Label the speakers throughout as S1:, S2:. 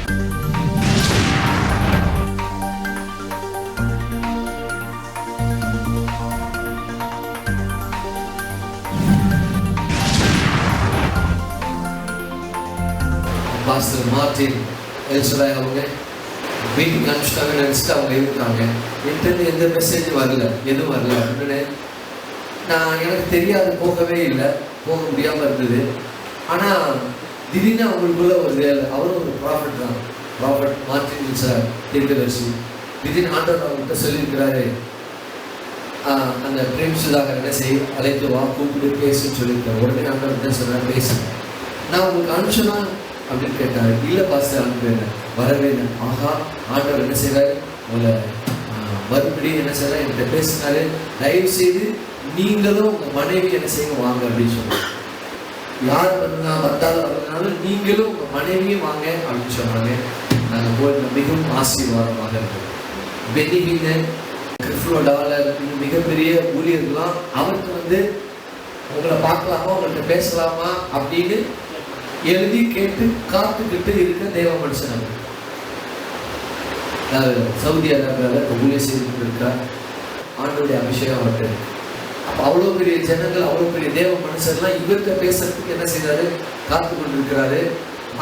S1: Pastor Martin எல்சராய் அவங்க வீட்டுக்கு அனுப்பிச்சிட்டாங்கன்னு நினச்சிட்டு அவங்க இருந்தாங்க. என்கிட்ட எந்த மெசேஜும் வரல, எதுவும் வரல அப்படின்னு எனக்கு தெரியாது, போகவே இல்லை, போக முடியாமல் இருந்தது. ஆனால் திடீர்னு அவங்களுக்குள்ள ஒரு வேலை, அவரும் ஒரு ப்ராஃபிட் தான், ப்ராஃபிட் மார்டின் எல்சராய் தீர்க்கதரிசி. திடீர்னு ஆண்டவர் அவங்ககிட்ட சொல்லியிருக்கிறாரு, அந்த பிரேம்சுதாக என்ன செய்ய அழைத்து வா, கூப்பிட்டு பேசுன்னு சொல்லியிருக்காரு. உடனே ஆண்டவர் என்ன சொல்கிறார், பேசுகிறேன், நான் உங்களுக்கு அனுப்பிச்சனா அப்படின்னு கேட்டாரு. இல்லை பாஸ்டர் அனுப்புறேன், வரவே இல்லை. ஆஹா, ஆண்டவர் என்ன செய்கிறாரு, உங்களை மறுபடியும் என்ன செய்யறாரு, என்கிட்ட பேசினாரு, தயவு செய்து நீங்களும் உங்கள் மனைவி என்ன செய்ய வாங்க அப்படின்னு சொன்னாங்க. யார் வந்தாலும் நீங்களும் உங்கள் மனைவியும் வாங்க அப்படின்னு சொன்னாங்க. நாங்கள் போய் மிகவும் ஆசீர்வாதமாக இருக்கோம். பெனிவின்னு கிறிஸ்துவோட மிகப்பெரிய ஊழியர்கள்லாம் அவருக்கு உங்களை பார்க்கலாமா, உங்கள்கிட்ட பேசலாமா அப்படின்னு எழுதி கேட்டு காத்துக்கிட்டு இருக்க தேவ மனுஷன். சவுதி அரேபியாவில் ஊழியர் செய்து இருக்கார். ஆண்டோடைய அபிஷேகம் அவர்கிட்ட. அப்போ அவ்வளோ பெரிய ஜனங்கள், அவ்வளோ பெரிய தேவ மனுஷன்லாம் இவர்கிட்ட பேசுறதுக்கு என்ன செய்யறாரு, காத்து கொண்டு இருக்கிறாரு.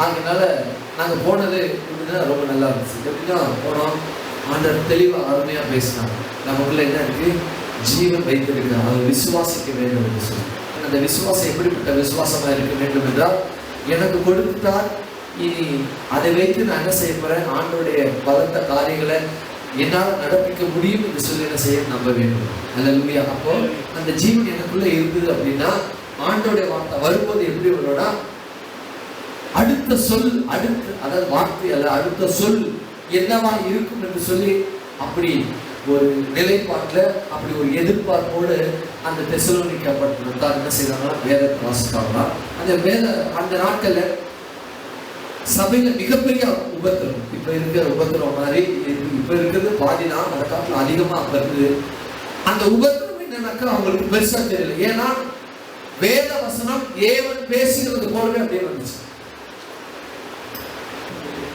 S1: அதனால நாங்கள் போனது ரொம்ப நல்லா இருந்துச்சு. எப்படின்னா போனோம், ஆண்டவர் தெளிவாக அருமையாக பேசினாங்க. நமக்குள்ள என்ன இருக்கு, ஜீவன் வைத்திருக்கிறார், அதை விசுவாசிக்க வேண்டும் என்று சொல்லி. அந்த விசுவாசம் எப்படிப்பட்ட விசுவாசமாக இருக்க வேண்டும் என்றால், எனக்கு கொடுத்தால் இனி அதை வைத்து நான் என்ன செய்ய போறேன், ஆண்டோடைய பலத்த காரியங்களை என்னால் நடப்பிக்க முடியும் என்று சொல்லி என்ன செய்ய நம்ப வேண்டும். அல்லேலூயா. அப்போ அந்த ஜீவன் எனக்குள்ள இருந்தது அப்படின்னா, ஆண்டோடைய வார்த்தை வரும்போது எப்படி வரும்னா, அடுத்த சொல், அதாவது வார்த்தை அல்ல, அடுத்த சொல் என்னவா இருக்கும் என்று சொல்லி அப்படி ஒரு நிலைப்பாட்டில், அப்படி ஒரு எதிர்பார்ப்போடு அந்த தெசலோனிக்கா பட்டணத்தார் என்ன செய்யறாங்கன்னா வேதத்தை வாசித்தாங்கன்னா, அந்த நாட்கள்ல சபையில மிகப்பெரிய உபத்திரம், இப்ப இருக்கிற உபத்திரம் மாதிரி இப்ப இருக்கிறது பாதினா, அந்த காலத்துல அதிகமா அப்ப இருந்தது. அந்த உபத்திரம் என்னன்னாக்கா அவங்களுக்கு பெருசா தெரியல. ஏன்னா வேத வசனம் ஏவன் பேசுகிறது போலவே அப்படியே வந்துச்சு.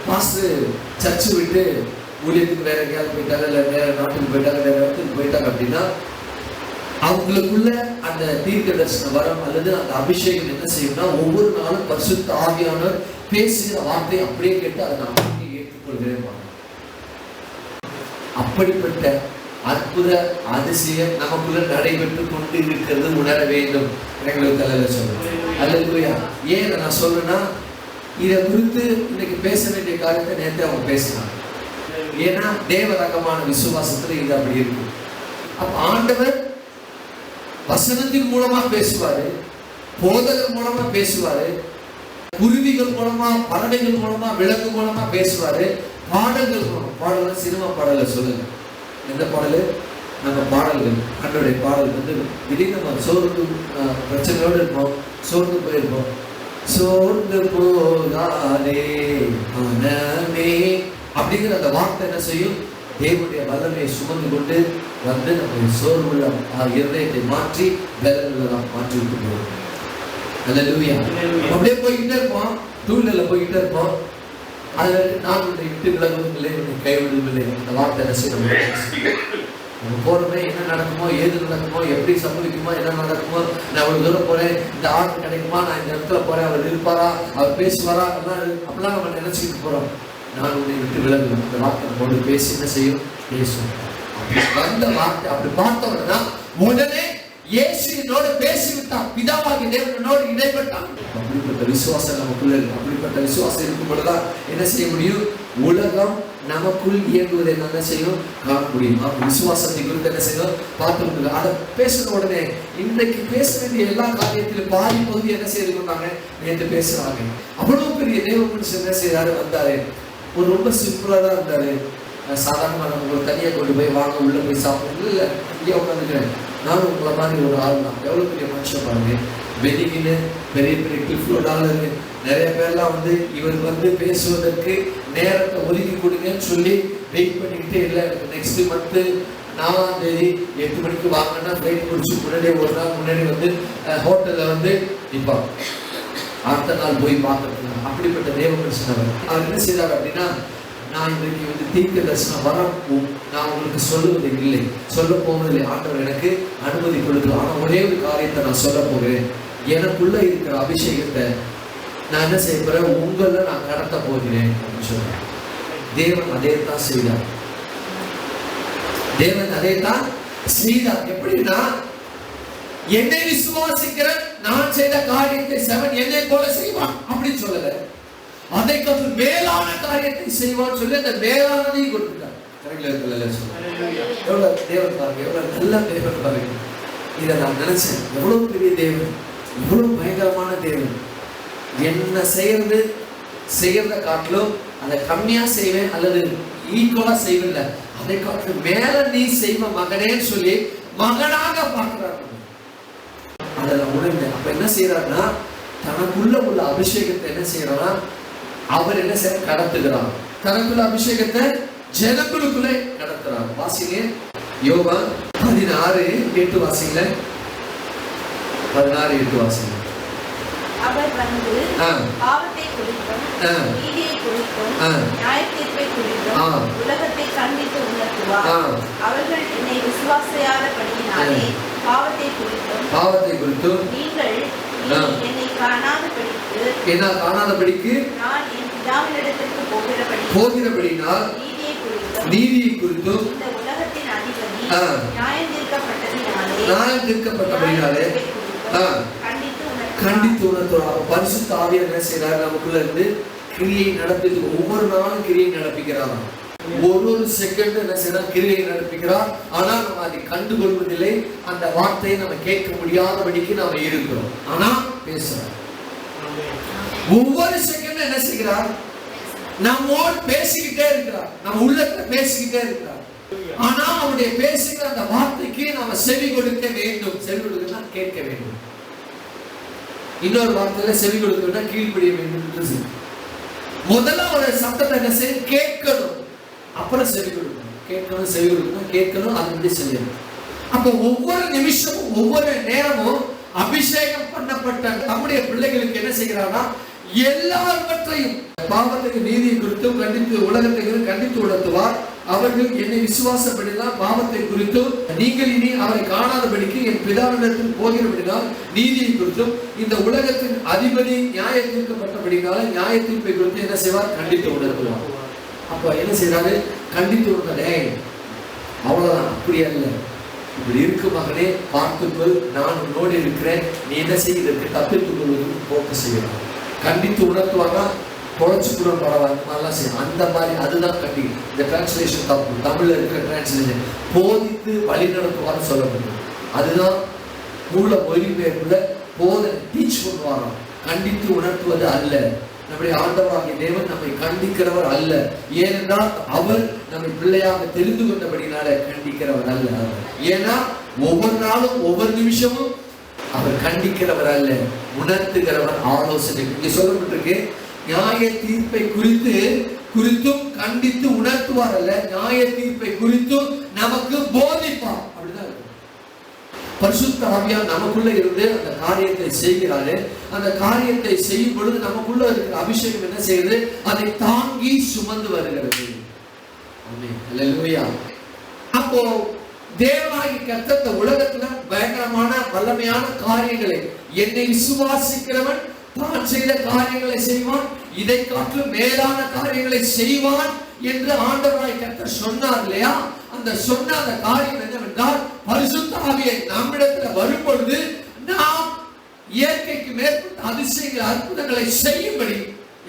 S1: மாஸ்டர் சர்ச்சு விட்டு ஊழியத்துக்கு வேற எங்கேயாவது போயிட்டாங்க, இல்லை வேற நாட்டுக்கு போயிட்டாங்க, வேற இடத்துக்கு போயிட்டாங்க அப்படின்னா அவங்களுக்குள்ள அந்த தீர்க்க தரிசன வரம் அல்லது அந்த அபிஷேகம் என்ன செய்யும்னா, ஒவ்வொரு நாளும் பரிசுத்த ஆவியானவர் பேசுகிற வார்த்தையை அப்படியே கேட்டு அதை நான் ஏற்றுக்கொள்கிறேன். அப்படிப்பட்ட அற்புத அதிசயம் நமக்குள்ள நடைபெற்று கொண்டு இருக்கிறது உணர வேண்டும். எங்களுக்கு தலைவர் சொல்றேன். அல்லேலூயா. ஏன் நான் சொல்றேன்னா, இதை குறித்து இன்னைக்கு பேச வேண்டிய காரியத்தை நேற்று அவங்க பேசினாங்க. ஏன்னா தேவ ரகமான விசுவாசத்துல இது அப்படி இருக்கு. அப்ப ஆண்டவர் வசனத்தின் மூலமா பேசுவாரு, போதகர் மூலமா பேசுவாரு, குருவிகள் மூலமா, பறவைகள் மூலமா, விலங்கு மூலமா பேசுவாரு, பாடல்கள் மூலம். பாடல் சினிமா பாடலை சொல்லுங்க, எந்த பாடலு? நம்ம பாடல்கள், ஆண்டவருடைய பாடல் திடீர்னு நம்ம சோர்ந்து பிரச்சனையோடு இருப்போம், சோர்ந்து போயிருப்போம். சோர்ந்து போகாதே மனமே அப்படிங்கிற அந்த வார்த்தை என்ன செய்யும், தேவனுடைய வல்லமையை சுமந்து கொண்டு வந்து நம்ம சோர்வுள்ள இருதயத்தை மாற்றி பலனுள்ளதாக மாற்றி விட்டு போவோம். அல்லேலூயா. அப்படியே போய்கிட்டே இருப்போம், டூவீலர்ல போய்கிட்டே இருப்போம். அதுல நான் உன்னை விட்டு விலகவும் இல்லை, உன்னை கைவிடவும் இல்லை. அந்த வார்த்தை என்ன செய்யும், நம்ம போறோமே, என்ன நடக்குமோ, ஏது நடக்குமோ, எப்படி சம்பவிக்குமோ, என்ன நடக்குமோ, நான் அவ்வளவு தூரம் போறேன், இந்த ஆர்டர் கிடைக்குமா, நான் இந்த இடத்துல போறேன், அவர் இருப்பாரா, அவர் பேசுவாரா, அப்படிலாம் நம்ம நினைச்சுக்கிட்டு போறோம். நான் உன்னை விட்டு விலகுவேன். அந்த வார்த்தை நம்மோடு பேசி என்ன செய்யும், பேசும். வந்த வார்த்தை அப்படி பார்த்தவனா உடனே இயேசு என்னோடு பேசிவிட்டான், பிதாவாகிய தேவனோடு இடைப்பட்டான். அப்படிப்பட்ட விசுவாசம் நமக்குள்ள இருக்கு. அப்படிப்பட்ட விசுவாசம் இருக்கும் பொழுதுதான் என்ன செய்ய முடியும், உலகம் நமக்குள் இயங்குவதை என்ன செய்யும், காண முடியும். விசுவாசத்தை குறித்து என்ன செய்யணும், பார்த்து முடியும். அதை பேசுற உடனே இன்றைக்கு பேச வேண்டிய எல்லா காரியத்திலும் பாதி பகுதி என்ன செய்யறாங்க, நேற்று பேசுறாங்க. அவ்வளவு பெரிய தேவ மனுஷன் என்ன செய்யறாரு, வந்தாரு, ஒரு ரொம்ப சிம்பிளா தான் இருந்தாரு. சாதாரணமாக நம்ம ஒரு தனியாக கொண்டு போய் வாங்க, உள்ள போய் சாப்பிடுறது இல்லை, இங்கே உட்காந்துக்கிறேன், நானும் உங்களை மாதிரி ஒரு ஆள் தான். எவ்வளோ பெரிய மனுஷன் பாருங்க. வெளியின்னு பெரிய பெரிய கிளிஃப்லோடால நிறைய பேர்லாம் இவர் பேசுவதற்கு நேரத்தை ஒதுக்கி கொடுங்கன்னு சொல்லி வெயிட் பண்ணிக்கிட்டே இல்லை. நெக்ஸ்ட் மந்த் 4ஆம் தேதி 8 மணிக்கு வாங்கினா ஃப்ளைட் முடிச்சு முன்னாடியே ஒரு நாள் முன்னாடி ஹோட்டலில் நிற்பாங்க. அடுத்த நாள் போய் பார்க்கறதுக்கு அப்படிப்பட்ட தேவ மனுஷன் அவர் என்ன செய்தார் அப்படின்னா, நான் இன்றைக்கு தீர்க்க தரிசனம் வரம் நான் உங்களுக்கு சொல்லுவது இல்லை, சொல்ல போவதில்லை, ஆண்டவர் எனக்கு அனுமதி கொடுக்கலாம். ஆனா ஒரே ஒரு காரியத்தை நான் சொல்ல போகிறேன். எனக்குள்ள இருக்கிற அபிஷேகத்தை நான் என்ன செய்ய போறேன், உங்களை நான் கடத்த போகிறேன் அப்படின்னு சொல்றேன். தேவன் அதே தான் செய்தார். தேவன் அதே தான் செய்தார். எப்படின்னா, என்னை விசுவாசிக்கிற நான் செய்த காரியத்தை செவன் என்னை போல செய்வான் அப்படின்னு சொல்லல, அதை கற்று மேலான காரியத்தை செய்வான்னு சொல்லி அந்த மேலானதையும் கொடுத்துட்டார். எவ்வளவு தேவன் பாருங்க, எவ்வளவு நல்ல தேவன் பாருங்க. இதை நான் நினைச்சேன், எவ்வளவு பெரிய தேவன், எவ்வளவு பயங்கரமான தேவன். என்ன செய்யறத காட்டிலும் அதை கம்மியா செய்வேன் அல்லது ஈக்குவலா செய்வேன், அதை காட்டிலும் மேல நீ செய்வ மகனேன்னு சொல்லி மகனாக பார்க்கிறார். அதில் உணர்ந்தேன். அப்ப என்ன செய்யறாருன்னா, தனக்குள்ள உள்ள அபிஷேகத்தை என்ன செய்யறான்னா, அவர் என்ன செய்ய கடத்துகிறார். தனக்குள்ள அபிஷேகத்தை ஜனங்களுக்குள்ளே கடத்துறார். வாசிங்க யோவான் 16:8 வாசிங்கள. 16:8 வாசிங்க.
S2: அவர் வந்து பாவத்தை குறித்தும் நீதியை குறித்தும் நியாயத்தீர்ப்பை குறித்தும் உலகத்தை கண்டித்து உணர்த்துவார். அவர்கள் என்னை விசுவாசியாதபடியினாலே பாவத்தை குறித்தும் நீங்கள் என்னை காணாதபடிக்கு நான் என் பிதாவினிடத்திற்கு போகிறபடியினால் நீதியை குறித்தும் இந்த உலகத்தின் அதிபதி நியாயம் தீர்க்கப்பட்டபடினாலே கண்டித்து உணர்த்துவார். பரிசுத்த ஆவியார் என்ன செய்யறாரு, நமக்குள்ள இருந்து கிரியை நடப்பது. ஒவ்வொரு நாளும் கிரியை நடப்பிக்கிறார். ஒரு செகண்ட் என்ன செய்யறார், கிரியை நடப்பிக்கிறார். ஆனா நம்ம அதை கண்டுகொள்வதில்லை. அந்த வார்த்தையை நம்ம கேட்க முடியாதபடிக்கு நாம இருக்கிறோம். ஆனா பேசுறோம். ஒவ்வொரு செகண்ட் என்ன செய்கிறார், நம்மோடு பேசிக்கிட்டே இருக்கிறார். நம்ம உள்ளத்துல பேசிக்கிட்டே இருக்கிறார். ஆனா அவருடைய பேசுகிற அந்த வார்த்தைக்கு நாம செவி கொடுக்க வேண்டும். செவி கொடுக்கணும்னா கேட்க வேண்டும். இன்னொரு வார்த்தையில செவி கொடுக்கணும்னா கீழ்ப்படிய வேண்டும். முதல்ல ஒரு சத்தத்தை என்ன செய்ய கேட்கணும், அப்புறம் செவி கொடுக்கணும். கேட்கணும், செவி கொடுக்கணும், கேட்கணும், அது செய்யணும். அப்ப ஒவ்வொரு நிமிஷமும் ஒவ்வொரு நேரமும் அபிஷேகம் பண்ணப்பட்ட நம்முடைய பிள்ளைகளுக்கு என்ன செய்கிறாங்கன்னா, எல்லாவற்றையும் பாவத்துக்கு நீதியை குறித்தும் கண்டித்து உலகத்தை கண்டித்து உணர்த்துவார். அவர்கள் என்னை விசுவாசப்படினால் பாவத்தை குறித்தும் நீங்கள் இனி அவரை காணாதபடிக்கு என் பிதாவினிடத்தில் போகிறபடினால் நீதியை குறித்தும் இந்த உலகத்தின் அதிபதி நியாய தீர்க்கப்பட்டபடினால நியாய தீர்ப்பை குறித்து என்ன செய்வார், கண்டித்து உணர்த்துவார். அப்ப என்ன செய்யறாரு, கண்டித்து உணர்ந்தே அவ்வளவுதான். அப்படி அல்ல, இப்படி இருக்கு மகனே, பார்த்துக்கொள், நான் உன்னோடு இருக்கிறேன், நீ என்ன செய்யறதுக்கு தப்பித்துக் கொள்வதற்கு போக்கு செய்யலாம். கண்டித்து உணர்த்துவாங்க, பொழைச்சு கூட பரவாயில்ல, நல்லா செய்யணும். அந்த மாதிரி அதுதான் கண்டி. இந்த டிரான்ஸ்லேஷன் தப்பு. தமிழ்ல இருக்கிற டிரான்ஸ்லேஷன் போதித்து வழி நடத்துவார்னு சொல்ல முடியும். அதுதான் மூல மொழிபெயர்ப்புல போதனை, டீச் பண்ணுவாராம். கண்டித்து உணர்த்துவது அல்ல. நம்முடைய ஆண்டவராகிய தேவன் நம்மை கண்டிக்கிறவர் அல்ல. ஏனென்றால் அவர் நம்மை பிள்ளையாக தெரிந்து கொண்டபடினால கண்டிக்கிறவர் அல்ல. ஏன்னா ஒவ்வொரு நாளும் ஒவ்வொரு நிமிஷமும் அவர் கண்டிக்கிறவர் அல்ல, உணர்த்துகிறவர், ஆலோசனை. இங்க சொல்லப்பட்டிருக்கு, நியாய தீர்ப்பை குறித்தும் கண்டித்து உணர்த்துவார் அல்ல, நியாய தீர்ப்பை குறித்தும் நமக்கு போதிப்பார். அப்படிதான் இருக்கு. பரிசுத்த ஆவியார் நமக்குள்ள இருந்து அந்த காரியத்தை செய்கிறாரு. அந்த காரியத்தை செய்யும் பொழுது நமக்குள்ள இருக்கிற அபிஷேகம் என்ன செய்யுது, அதை தாங்கி சுமந்து வருகிறது. அப்போ தேவனாகி கர்த்தர் உலகத்துல பயங்கரமான வல்லமையான காரியங்களை, என்னை விசுவாசிக்கிறவன் தான் செய்த காரியங்களை செய்வான், இதை காட்டிலும் மேலான காரியங்களை செய்வான் என்று ஆண்டவராய் கர்த்தர் சொன்னார் இல்லையா? அந்த சொன்ன அந்த காரியம் என்னவென்றால், பரிசுத்த ஆவியை நம்மிடத்துல வரும் பொழுது நாம் இயற்கைக்கு மேற்பட்ட அதிசயங்கள் அற்புதங்களை செய்யும்படி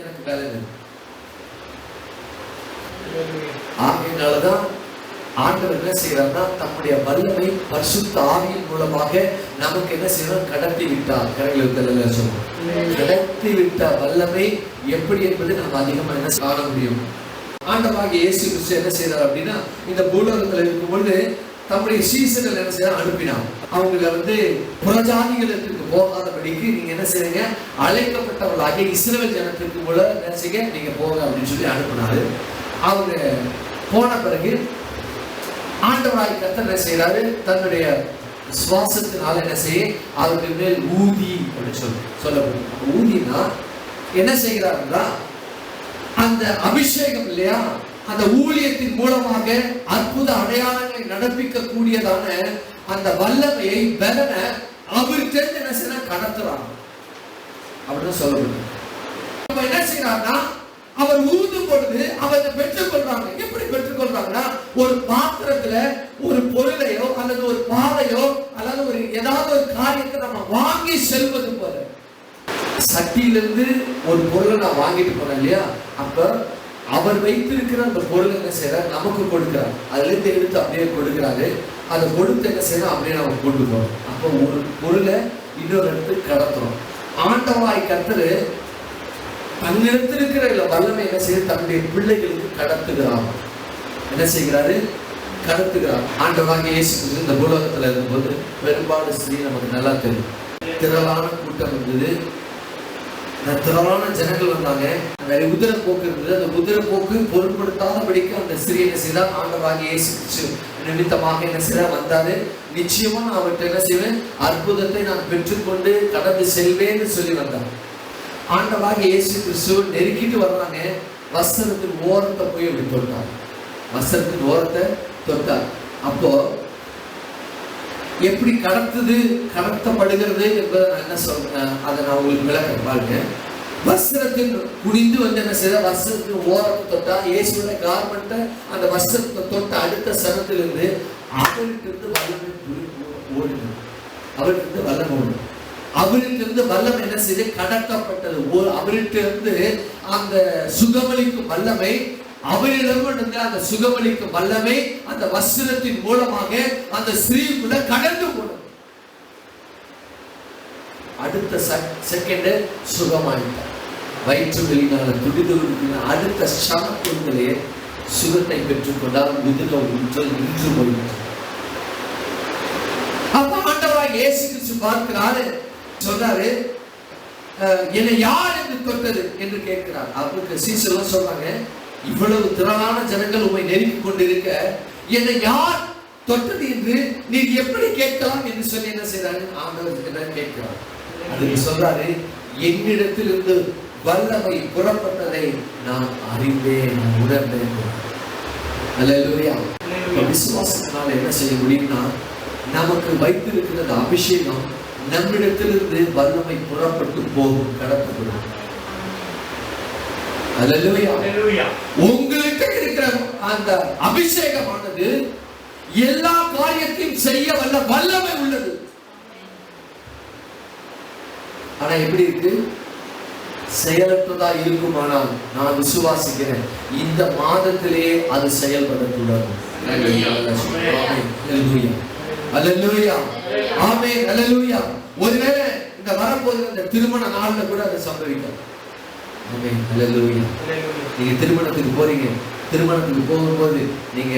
S2: எனக்கு வேலை. ஆகையினாலதான் ஆண்டவர் என்ன செய்யறாருன்னா, தம்முடைய வல்லமை பரிசுத்த ஆவியின் மூலமாக நமக்கு என்ன செய்யணும், கடத்தி விட்டார். கரையில் சொல்லுவோம், கடத்தி விட்ட வல்லமை எப்படி என்பது நம்ம அதிகமா என்ன காண முடியும். ஆண்டவராகிய இயேசு கிறிஸ்து என்ன செய்யறாரு அப்படின்னா, இந்த பூலோகத்தில் இருக்கும் பொழுது தம்முடைய சீசர்கள் என்ன செய்ய அனுப்பினார். அவங்களை புறஜாதிகளுக்கு போகாதபடிக்கு நீங்க என்ன செய்யுங்க, அழைக்கப்பட்டவர்களாகிய இஸ்ரவேல் ஜனத்திற்கு போல என்ன செய்ய நீங்க போங்க அப்படின்னு சொல்லி அனுப்பினாரு. அவங்க போன பிறகு ஆண்டவராய் கர்த்தர் என்ன செய்யறாரு, தன்னுடைய சுவாசத்தினால என்ன செய்ய அவர்கள் மேல் ஊதி அப்படின்னு சொல்லப்படும். ஊதினா என்ன செய்கிறார்? அந்த அபிஷேகம் இல்லையா, அந்த ஊழியத்தின் மூலமாக அற்புத அடையாளங்களை நடப்பிக்க கூடியதான அந்த வல்லமையை பலனை அவருக்கு என்ன செய்ய கடத்துறாங்க அப்படின்னு சொல்லப்படுது. என்ன செய்யறாருன்னா, அவர் ஊதும் பொழுது அவர் பெற்றுக்கொள்றாங்க. எப்படி பெற்றுக்கொள்றாங்கன்னா, ஒரு பாத்திரத்துல ஒரு பொருளையோ அல்லது ஒரு பாலையோ அல்லது ஒரு ஏதாவது ஒரு காரியத்தை நம்ம வாங்கி செல்வது போல, சட்டியிலிருந்து ஒரு பொருளை நான் வாங்கிட்டு போனேன் இல்லையா, அப்ப அவர் வைத்திருக்கிற அந்த பொருள் என்ன செய்யறாரு, நமக்கு கொடுக்கிறார். அதுல இருந்து எடுத்து அப்படியே கொடுக்கிறாரு. அதை கொடுத்து என்ன செய்யணும், அப்படியே நம்ம கொண்டு போறோம். அப்போ ஒரு பொருளை இன்னொரு இடத்துக்கு கடத்துறோம். ஆண்டவராய் கர்த்தர் தன்னிடத்தில் இருக்கிற வல்லமை என்ன செய்ய தன்னுடைய பிள்ளைகளுக்கு கடத்துகிறார். என்ன செய்கிறாரு, கடத்துகிறார். ஆண்டவராக இயேசு கிறிஸ்து இந்த பூலோகத்துல இருக்கும்போது பெரும்பாலும் ஸ்திரீ நமக்கு நல்லா தெரியும். திரளான கூட்டம் இருந்தது, திரளான ஜனங்கள் வந்தாங்க. அந்த குதிரை போக்கு இருந்தது. அந்த குதிரை போக்கு பொருட்படுத்தாதபடிக்கு அந்த ஸ்திரீ என்ன செய்தா, ஆண்டவராக இயேசு கிறிஸ்து நிமித்தமாக என்ன செய்ய வந்தாரு. நிச்சயமா நான் அவர்கிட்ட என்ன செய்வேன், அற்புதத்தை நான் பெற்றுக்கொண்டு கடந்து செல்வேன்னு சொல்லி வந்தார். ஆண்டவராக இயேசு கிறிஸ்து நெருக்கிட்டு வர்றாங்க. வஸ்திரத்தின் ஓரத்தை போய் அப்படி தொட்டார். வஸ்திரத்தின் ஓரத்தை தொட்டார். அப்போ எப்படி கடத்தப்படுகிறது என்பதை நான் என்ன சொல்றேன், அதை நான் உங்களுக்கு விளக்க பாருங்க. வஸ்திரத்தின் குடிந்து வந்து என்ன செய்ய, வஸ்திரத்தின் ஓரத்தை தொட்டா, இயேசுவோட கார்மெண்ட்டை அந்த வஸ்திரத்தை தொட்ட அடுத்த சனத்திலிருந்து அவர்கிட்ட வல்லமை ஓடுது. அவர்கிட்ட வல்லமை ஓடுது. அவரிலிருந்து வல்லமை என்ன செய்து கடத்தப்பட்டது. அவரிலிருந்து அந்த சுகமளிக்கும் வல்லமை, அவரிடமிருந்து அந்த சுகமளிக்கும் வல்லமை அந்த வஸ்திரத்தின் மூலமாக அந்த ஸ்திரீக்குள்ள கடந்து போனது. அடுத்த செகண்ட் சுகமாயிட்டார். வயிற்று வெளியினால துடிது அடுத்த சாணத்திலே சுகத்தை பெற்றுக்கொண்டால் நின்று போயிட்டார். அப்ப ஆண்டவராக இயேசு கிறிஸ்து பார்க்கிறாரு, சொல்றாரு, என்னை யார் என்று தொட்டது என்று கேட்கிறார். அவருக்கு சீசர்லாம் சொல்றாங்க, இவ்வளவு திரளான ஜனங்கள் உம்மை நெருக்கி கொண்டிருக்க என்னை யார் தொட்டது என்று நீர் எப்படி கேட்கலாம் என்று சொல்லி என்ன செய்யறாரு, ஆண்டவர் என்ன கேட்கிறார். அதுக்கு சொல்றாரு, என்னிடத்திலிருந்து வல்லமை புறப்பட்டதை நான் அறிந்தேன், நான் உணர்ந்தேன். அல்லேலூயா. விசுவாசத்தினால என்ன செய்ய முடியும்னா, நமக்கு வைத்திருக்கிற அபிஷேகம் நம்மிடத்திலிருந்து வல்லமை புறப்பட்டு போகும், கடத்தப்படும். அல்லேலூயா. உங்களுக்கு இருக்கிற அந்த அபிஷேகமானது எல்லா காரியத்தையும் செய்ய வல்ல வல்லமை உள்ளது. ஆனா எப்படி இருக்கு, செயலற்றதா இருக்குமானால் நான் விசுவாசிக்கிறேன் இந்த மாதத்திலே அது செயல்படக்கூடாது. அல்லேலூயா, ஆமென், அல்லேலூயா. ஒருவேளை இந்த வரப்போது இந்த திருமண நாள்ல கூட அது சம்பவிக்கும். ஆமென், அல்லேலூயா. நீங்க திருமணத்துக்கு போறீங்க, திருமணத்துக்கு போகும்போது நீங்க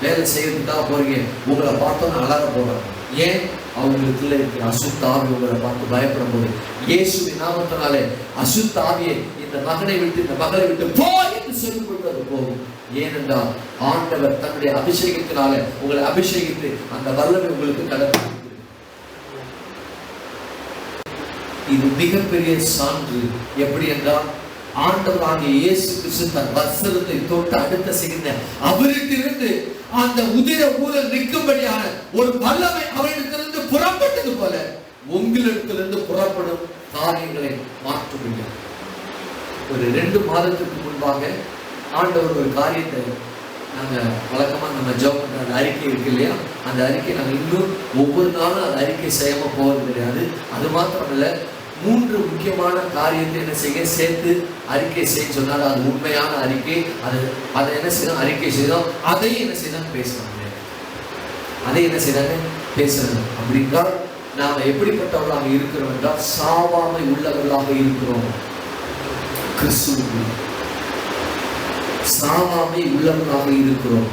S2: வேலை செய்யறதுக்காக போறீங்க, உங்களை பார்த்தோன்னு அழக போறாங்க. ஏன், அவங்களுக்குள்ள இருக்கிற அசுத்த ஆவி உங்களை பார்த்து பயப்படும் போது இயேசுவின் நாமத்தினாலே அசுத்த ஆவியை இந்த மகனை விட்டு இந்த மகளை விட்டு போ என்று சொல்லிக் கொடுத்தது போகும். ஏனென்றால் ஆண்டவர் தன்னுடைய அபிஷேகத்தினால உங்களை அபிஷேகித்து அந்த வல்லமை உங்களுக்கு கடந்து. இது மிகப்பெரிய சான்று. எப்படி என்றால், ஆண்டவராகிய இயேசு கிறிஸ்து தன் வஸ்திரத்தை தொட்டு அடுத்த செகண்ட் அவரிடத்திலிருந்து அந்த உதிர ஊழல் நிற்கும்படியான ஒரு வல்லமை அவரிடத்திலிருந்து புறப்பட்டது போல உங்களிடத்திலிருந்து புறப்படும் காரியங்களை மாற்ற முடியும். ஒரு 2 மாதத்துக்கு முன்பாக ஆண்டவர் ஒரு காரியத்தை, நாங்க வழக்கமா நம்ம ஜெபம் பண்ற அந்த அறிக்கை இருக்கு இல்லையா, அந்த அறிக்கை நாங்க இன்னும் ஒவ்வொரு நாளும் அந்த அறிக்கை செய்யாம போவது கிடையாது. அது மாத்திரம் இல்ல, 3 முக்கியமான காரியத்தை என்ன செய்ய சேர்த்து அறிக்கை செய்ய சொன்னால் அது உண்மையான அறிக்கை. அதை என்ன செய்யணும், அறிக்கை செய்தோம். அதையும் என்ன செய்யணும், பேசுறாங்க. அதை என்ன செய்யறாங்க, பேசுறாங்க. அப்படின்னா நாம எப்படிப்பட்டவர்களாக இருக்கிறோம் என்றால், சாவாமை உள்ளவர்களாக இருக்கிறோம். கிறிஸ்துவுக்கு சாவாமை உள்ளவர்களாக இருக்கிறோம்.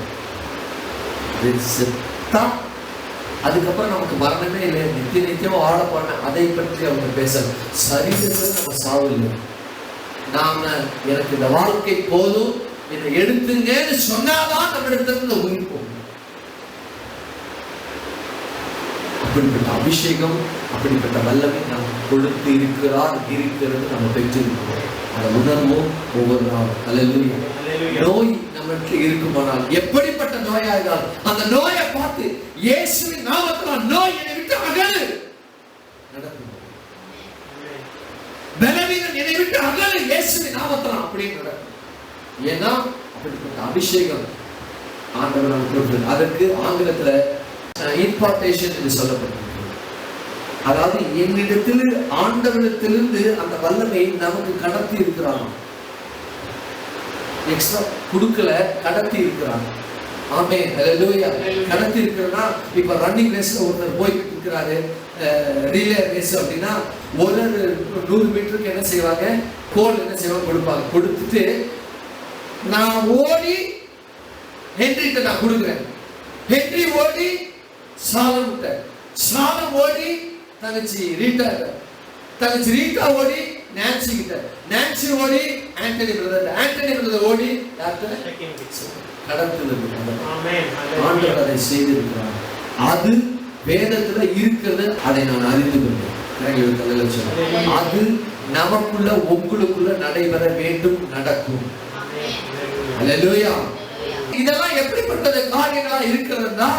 S2: அதுக்கப்புறம் நமக்கு மரணமே இல்லை, நித்தியம் வாழ போன அதை பற்றி அவங்க பேச. சரீரத்தில் நம்ம சாவில்லை. நாம எனக்கு இந்த வாழ்க்கை போதும், என்னை எடுத்துங்கன்னு சொன்னாதான் நம்ம இடத்துல உயிர் போகும்.
S1: அப்படிப்பட்ட அபிஷேகம், அப்படிப்பட்ட வல்லமை நாம் கொடுத்து இருக்கிறது நம்ம பெற்றிருக்கிறோம். அதை உணர்வோம் ஒவ்வொரு நாளும். அல்லேலூயா. நோய் நம்மளுக்கு இருக்குமானால், எப்படிப்பட்ட நோயா இருந்தால் அந்த நோயை பார்த்து இயேசுவின் நாமத்தில் நோய் என்னை விட்டு அகலு நடக்கும். பலவீனம் என்னை விட்டு அகலு இயேசுவின் நாமத்தில் அப்படின்னு நடக்கும். ஏன்னா அப்படிப்பட்ட அபிஷேகம் ஆண்டவர் நமக்கு கொடுத்தது. அதற்கு ஆங்கிலத்துல இம்பார்ட்டேஷன் என்று சொல்லப்பட்டிருக்கு. அதாவது என்னிடத்தில் ஆண்டவரிடத்திலிருந்து அந்த வல்லமையை நமக்கு கடத்தி இருக்கிறாங்க. எக்ஸ்ட்ரா கொடுக்கல, கடத்தி இருக்கிறாங்க. ஆமென். ஹல்லேலூயா. கடத்தி இருக்கிறனா, இப்ப ரன்னிங் ரேஸ்ல ஒருத்தர் போயிட்டு இருக்கிறாரு, ரிலே ரேஸ் அப்படின்னா ஒரு 100 மீட்டருக்கு என்ன செய்வாங்க, கோல் என்ன செய்வாங்க, கொடுப்பாங்க. கொடுத்துட்டு நான் ஓடி ஹென்ரிட்ட நான் கொடுக்குறேன், ஹென்றி ஓடி சாலம் ஓடி தங்கச்சி ரீட்டா, தங்கச்சி ரீட்டா ஓடி நான்சி கிட்ட, நான்சி ஓடி ஆண்டனி பிரதர் ஓடி கடத்துவது. ஆண்டவர் அதை செய்திருக்கிறார். அது வேதத்துல இருக்கிறது, அதை நான் அறிந்து கொண்டேன். அது நமக்குள்ள உங்களுக்குள்ள நடைபெற வேண்டும், நடக்கும். அல்லேலூயா. இதெல்லாம் எப்படிப்பட்ட காரியங்களா இருக்கிறதுனா,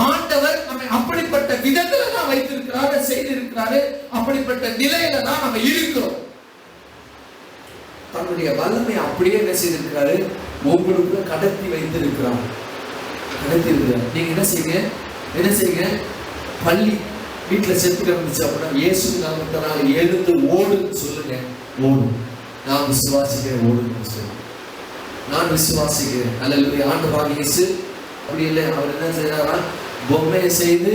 S1: ஆண்டவர் நம்மை அப்படிப்பட்ட விதத்துல தான் வைத்திருக்கிறாரு, செய்திருக்கிறாரு. அப்படிப்பட்ட நிலையில தான் நம்ம இருக்கிறோம். தன்னுடைய வல்லமை அப்படியே என்ன செய்திருக்கிறாரு, உங்களுக்கு கடத்தி வைத்திருக்கிறார். கடத்தி இருக்கிறார். நீங்க என்ன செய்யுங்க, பள்ளி வீட்டுல செத்து கிடந்துச்சு அப்படின்னா இயேசு நாமத்தினால எழுந்து ஓடுன்னு சொல்லுங்க. ஓடும். நான் விசுவாசிக்கிறேன், ஓடுன்னு சொல்லுங்க. நான் விசுவாசிக்கிறேன். அல்லேலூயா. ஆண்டவராகிய இயேசு அப்படி இல்லை. அவர் என்ன செய்தாரா, பொம்மையை செய்து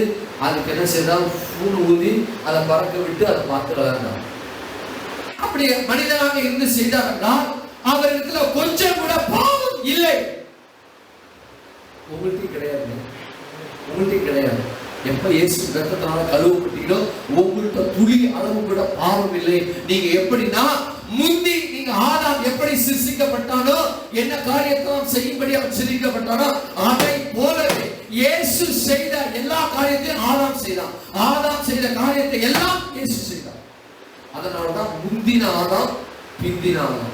S1: அதுக்கு என்ன செய்தார், பூணு ஊதி அதை பறக்க விட்டு அதை பார்த்து வளர்ந்தார். அப்படி மனிதனாக இருந்து செய்தார்னா அவருக்கு கொஞ்சம் கூட பாவம் இல்லை. உங்கள்கிட்ட கிடையாது, உங்கள்கிட்ட கிடையாது. எப்ப இயேசு ரத்தத்தினால கழுவப்பட்டீங்களோ உங்கள்கிட்ட துளி அளவு கூட பாவம் இல்லை. நீங்க எப்படின்னா, முந்தி நீங்க ஆதாம் எப்படி சிருஷ்டிக்கப்பட்டானோ, என்ன காரியத்தையும் செய்யும்படி அவன் சிருஷ்டிக்கப்பட்டானோ, அதை போலவே இயேசு செய்த எல்லா காரியத்தையும் ஆதாம் செய்தான். ஆதாம் செய்த காரியத்தை எல்லாம் இயேசு செய்தார். அதனாலதான் முந்தின ஆதாம் பிந்தின ஆதாம்.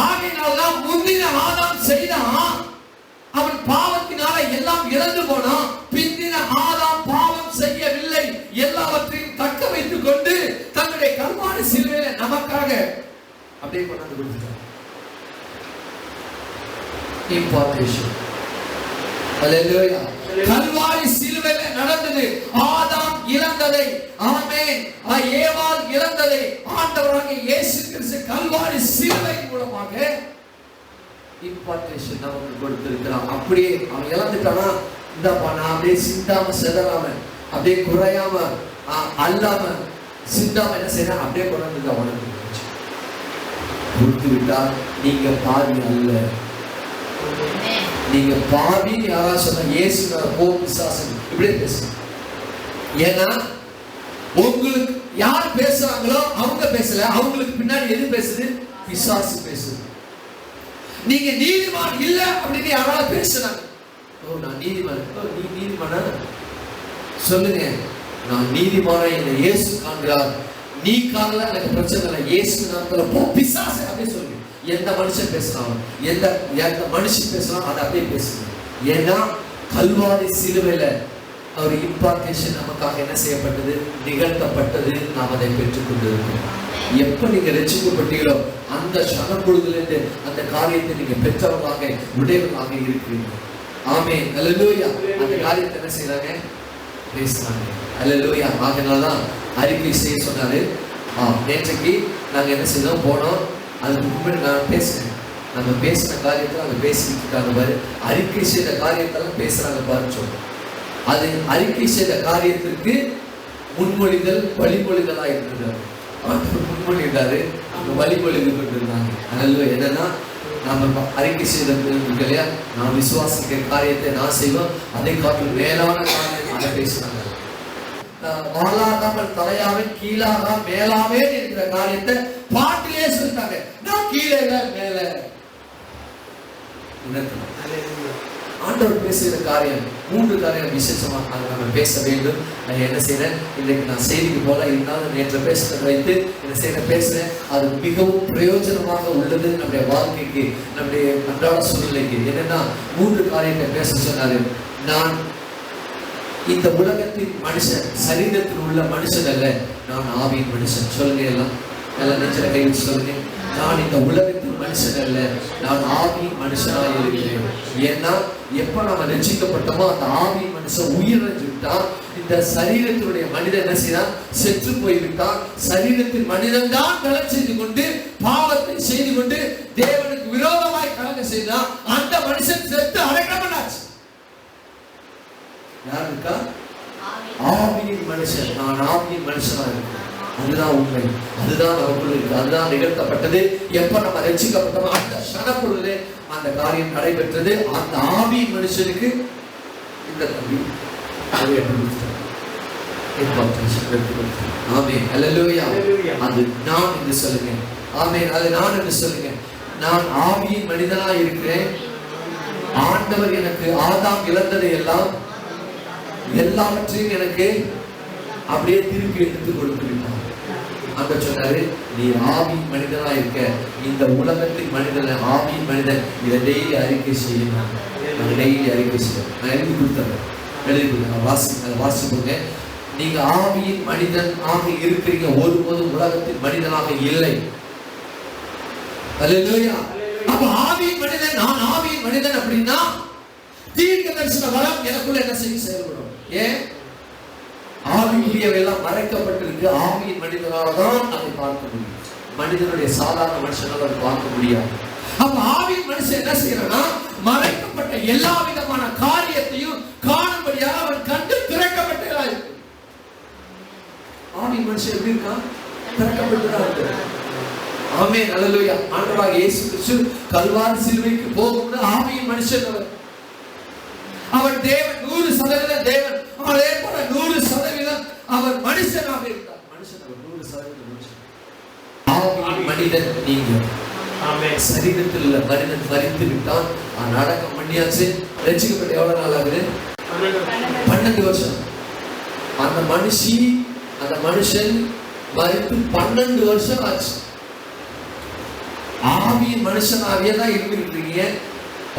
S1: ஆகையினால்தான் முந்தின ஆதாம் செய்தான், அவன் பாவத்தினால எல்லாம் இழந்து போனான். பிந்தின ஆதாம் பாவம் செய்யவில்லை, எல்லாவற்றையும் தக்க வைத்துக் கொண்டு தன்னுடைய கல்வாரி சிலுவையில நமக்காக அப்படியே கொண்டு கொடுத்தார். இம்பார்ட்டேஷன். அல்லேலூயா. கல்வாரி சிலுவையில நடந்தது. ஆதாம் இழந்ததை, ஆமென், ஏவாள் இழந்ததை ஆண்டவராகிய இயேசு கிறிஸ்து கல்வாரி சிலுவை மூலமாக இம்பார்ட்டேஷன் நமக்கு கொடுத்திருக்கிறான். அப்படியே அவன் இழந்துட்டானா, இந்தப்பா நான் அப்படியே சிந்தாம செதறாம, அப்படியே குறையாம அல்லாம சிந்தாம என்ன செய்யறேன், அப்படியே கொண்டு அவனுக்கு கொடுத்து விட்டார். நீங்க பாவி அல்ல, நீங்க பாவி. யாராவது சொன்ன இயேசு போ பிசாசு இப்படியே பேசு. ஏன்னா உங்களுக்கு யார் பேசுறாங்களோ அவங்க பேசல, அவங்களுக்கு பின்னாடி எது பேசுது, பிசாசு பேசுது. நீங்க நீதிமான் இல்ல அப்படின்னு யாராவது பேசுறாங்க, ஓ நான் நீதிமான், நீ நீதிமானா சொல்லுங்க. நான் நீதிமான என்னை இயேசு காண்கிறார், நீ காணல, எனக்கு பிரச்சனை இல்லை, இயேசு நாமத்துல போ பிசாசு அப்படியே சொல்லுங்க. எந்த மனுஷன் பேசுறான், எந்த மனுஷன் பேசுறான், அதை அப்படியே பேசுங்க. ஏன்னா கல்வாரி சிலுவையில அவர் இம்பார்ட்டேஷன் நமக்காக என்ன செய்யப்பட்டது, நிகழ்த்தப்பட்டது. நாம் அதை பெற்றுக் கொண்டிருக்கிறோம். எப்ப நீங்க ரட்சிக்கப்பட்டீங்களோ அந்த சனப்பொழுதிலிருந்து அந்த காரியத்தை நீங்க பெற்றவர்களாக உடையவர்களாக இருக்கிறீங்க. ஆமென். அல்லேலூயா. அந்த காரியத்தை என்ன செய்யறாங்க, பேசுறாங்க. அல்லேலூயா. அதனாலதான் அறிக்கை செய்ய சொன்னாரு. நேற்றைக்கு நாங்க என்ன செய்தோம், போனோம். அதுக்கு முன்னாடி நான் பேசுறேன், நம்ம பேசின காரியத்தை அவங்க பேசிட்டு இருக்காங்க பாரு, அறிக்கை செய்த காரியத்தெல்லாம் பேசுறாங்க பாருன்னு சொல்றோம். அது அறிக்கை செய்த காரியத்திற்கு முன்மொழிதல் வழிமொழிதலா இருக்கிறார். முன்மொழிந்தாரு, அவங்க வழிமொழிந்து கொண்டிருந்தாங்க. அதனால என்னன்னா, நம்ம அறிக்கை செய்தது இல்லையா, நான் விசுவாசிக்கிற காரியத்தை நான் செய்வோம், அதை காட்டிலும் மேலான காரியம் அதை பேசுறாங்க. வாழாகாமல் தலையாவே, கீழாக மேலாவே இருக்கிற காரியத்தை பாட்டிலே சொல்லிட்டாங்க. நான் கீழே மேல ஆண்டவர் பேசுகிற காரியம் 3 காரியம் விசேஷமாக நம்ம பேச வேண்டும். நான் என்ன செய்யறேன், இன்றைக்கு நான் செய்திக்கு போல இருந்தாலும் நேற்று பேசுறதை வைத்து என்ன செய்ய பேசுறேன். அது மிகவும் பிரயோஜனமாக உள்ளது நம்முடைய வாழ்க்கைக்கு, நம்முடைய அன்றாட சூழ்நிலைக்கு. என்னன்னா 3 காரியத்தை பேச சொன்னாரு. நான் இந்த உலகத்தின் மனுஷன், சரீரத்தில் உள்ள மனுஷன் அல்ல, நான் ஆவியின் மனுஷன். சொல்லுங்க எல்லாம் நெஞ்சில கை வச்சு சொல்லுங்க. நான் இந்த உலகத்தின் மனுஷன் அல்ல, நான் ஆவியின் மனுஷனாக இருக்கிறேன். ஏன்னா எப்ப நம்ம ரட்சிக்கப்பட்டோமோ அந்த ஆவியின் மனுஷன் உயிரிழந்து விட்டான். இந்த சரீரத்தினுடைய மனிதன் என்ன செய்தான், செத்து போய்விட்டான். சரீரத்தின் மனிதன் தான் கலங்க செய்து கொண்டு பாவத்தை செய்து கொண்டு தேவனுக்கு விரோதமாய் கலங்க செய்தான். அந்த மனுஷன் செத்து அடக்கப்பட்டாச்சு. யாருக்கா? ஆவியின் மனுஷன். நான் ஆவியின் மனுஷனா இருக்கேன். அதுதான் உண்மை, அதுதான் நமக்குள்ள இருக்கு, அதுதான் நிகழ்த்தப்பட்டது. எப்ப நம்ம ரட்சிக்கப்பட்டோமோ அந்த சனப்பொழுது அந்த காரியம் நடைபெற்றது. அந்த ஆவியின் மனுஷனுக்கு இந்த தம்பி ஆமென் அல்லேலூயா. அது நான் என்று சொல்லுங்க. ஆமென். அது நான் என்று சொல்லுங்க. நான் ஆவியின் மனிதனா இருக்கிறேன். ஆண்டவர் எனக்கு ஆதாம் இழந்ததை எல்லாம் எல்லாவற்றையும் எனக்கு அப்படியே திருப்பி எடுத்து கொடுத்து விட்டான். அங்க சொன்னாரு, நீ ஆவியின் மனிதனா இருக்க, இந்த உலகத்தின் மனிதன் ஆவியின் மனிதன், இதை டெய்லி அறிக்கை செய்யணும். டெய்லி அறிக்கை செய்யணும். நான் எழுதி கொடுத்தேன், எழுதி கொடுத்தேன், வாசிப்புங்க. நீங்க ஆவியின் மனிதன் ஆக இருக்கிறீங்க, ஒருபோதும் உலகத்தின் மனிதனாக இல்லை. அல்லேலூயா. அப்ப ஆவியின் மனிதன், நான் ஆவியின் மனிதன் அப்படின்னா தீர்க்க தரிசன வரம் எனக்குள்ள என்ன செய்ய செயல்படும். ஏன்? ஆவிக்குரியவையெல்லாம் மறைக்கப்பட்டிருக்கு. ஆவியின் மனிதனால்தான் அதை பார்க்க முடியும். மனிதனுடைய சாதாரண மனுஷனால அதை பார்க்க முடியாது. அப்ப ஆவியின் மனுஷன் என்ன செய்யறானா, மறைக்கப்பட்ட எல்லா விதமான காரியத்தையும் காணும்படியாக அவன் கண்டு திறக்கப்பட்டதா இருக்கு. ஆவியின் மனுஷன் எப்படி இருக்கான்? திறக்கப்பட்டதா இருக்கு. ஆமென் அல்லேலூயா. ஆண்டவராகிய இயேசு கிறிஸ்து கல்வாரி சிலுவைக்கு போகும்போது ஆவியின் மனுஷன் அவர் தேவன், 100% தேவன். அதே போல 100% அவர் மனுஷனாக இருந்தார். மனுஷன் 100% மனுஷன். ஆவியின் மனிதன் நீங்க. ஆமென். சரீரத்தில் உள்ள மனிதன் மரித்து விட்டான். அடக்கம் பண்ணியாச்சு. ரட்சிக்கப்பட்ட எவ்வளவு நாள் ஆகுது? 12 வருஷம். அந்த மனுஷன் மரித்து 12 வருஷம் ஆச்சு. ஆவியின் மனுஷனாவே தான் இருந்திருக்கீங்க.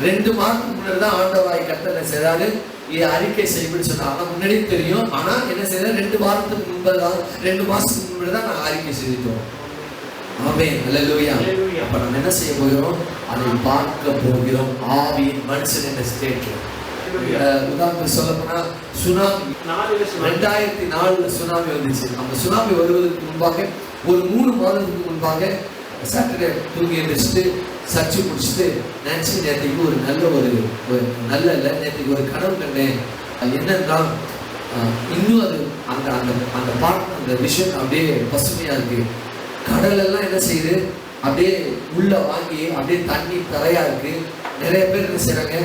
S1: 2 மாதத்துக்கு முன்னாடி தான் ஆண்டவராய் கட்டளை செய்தாரு, இதை அறிக்கை செய்யணும்னு சொன்னாங்க. முன்னாடியே தெரியும். ஆனா என்ன செய்யறது, 2 வாரத்துக்கு முன்பு தான், 2 மாசத்துக்கு முன்னாடி தான் நான் அறிக்கை செய்துட்டோம். ஆமென் அல்லேலூயா. அப்ப நம்ம என்ன செய்ய போகிறோம், அதை பார்க்க போகிறோம். ஆவியின் மனுஷன் என்ன ஸ்டேட்ல. உதாரணத்துக்கு சொல்ல போனா சுனாமி 2004 சுனாமி வந்துச்சு. அந்த சுனாமி வருவதற்கு முன்பாக ஒரு 3 மாதத்துக்கு முன்பாக சாட்டர்டே தூங்கி எழுந்திரிச்சிட்டு சர்ச்சு முடிச்சுட்டு நினைச்சு நேற்றுக்கு ஒரு நல்ல நேற்றுக்கு ஒரு கனவு கண்டேன். என்னன்னா இன்னும் அது அந்த அந்த அந்த பாட்டு அந்த விஷயம் அப்படியே பசுமையா இருக்கு. கடல் எல்லாம் என்ன செய்யுது, அப்படியே உள்ள வாங்கி அப்படியே தண்ணி தரையா இருக்கு. நிறைய பேர் என்ன செய்யறாங்க,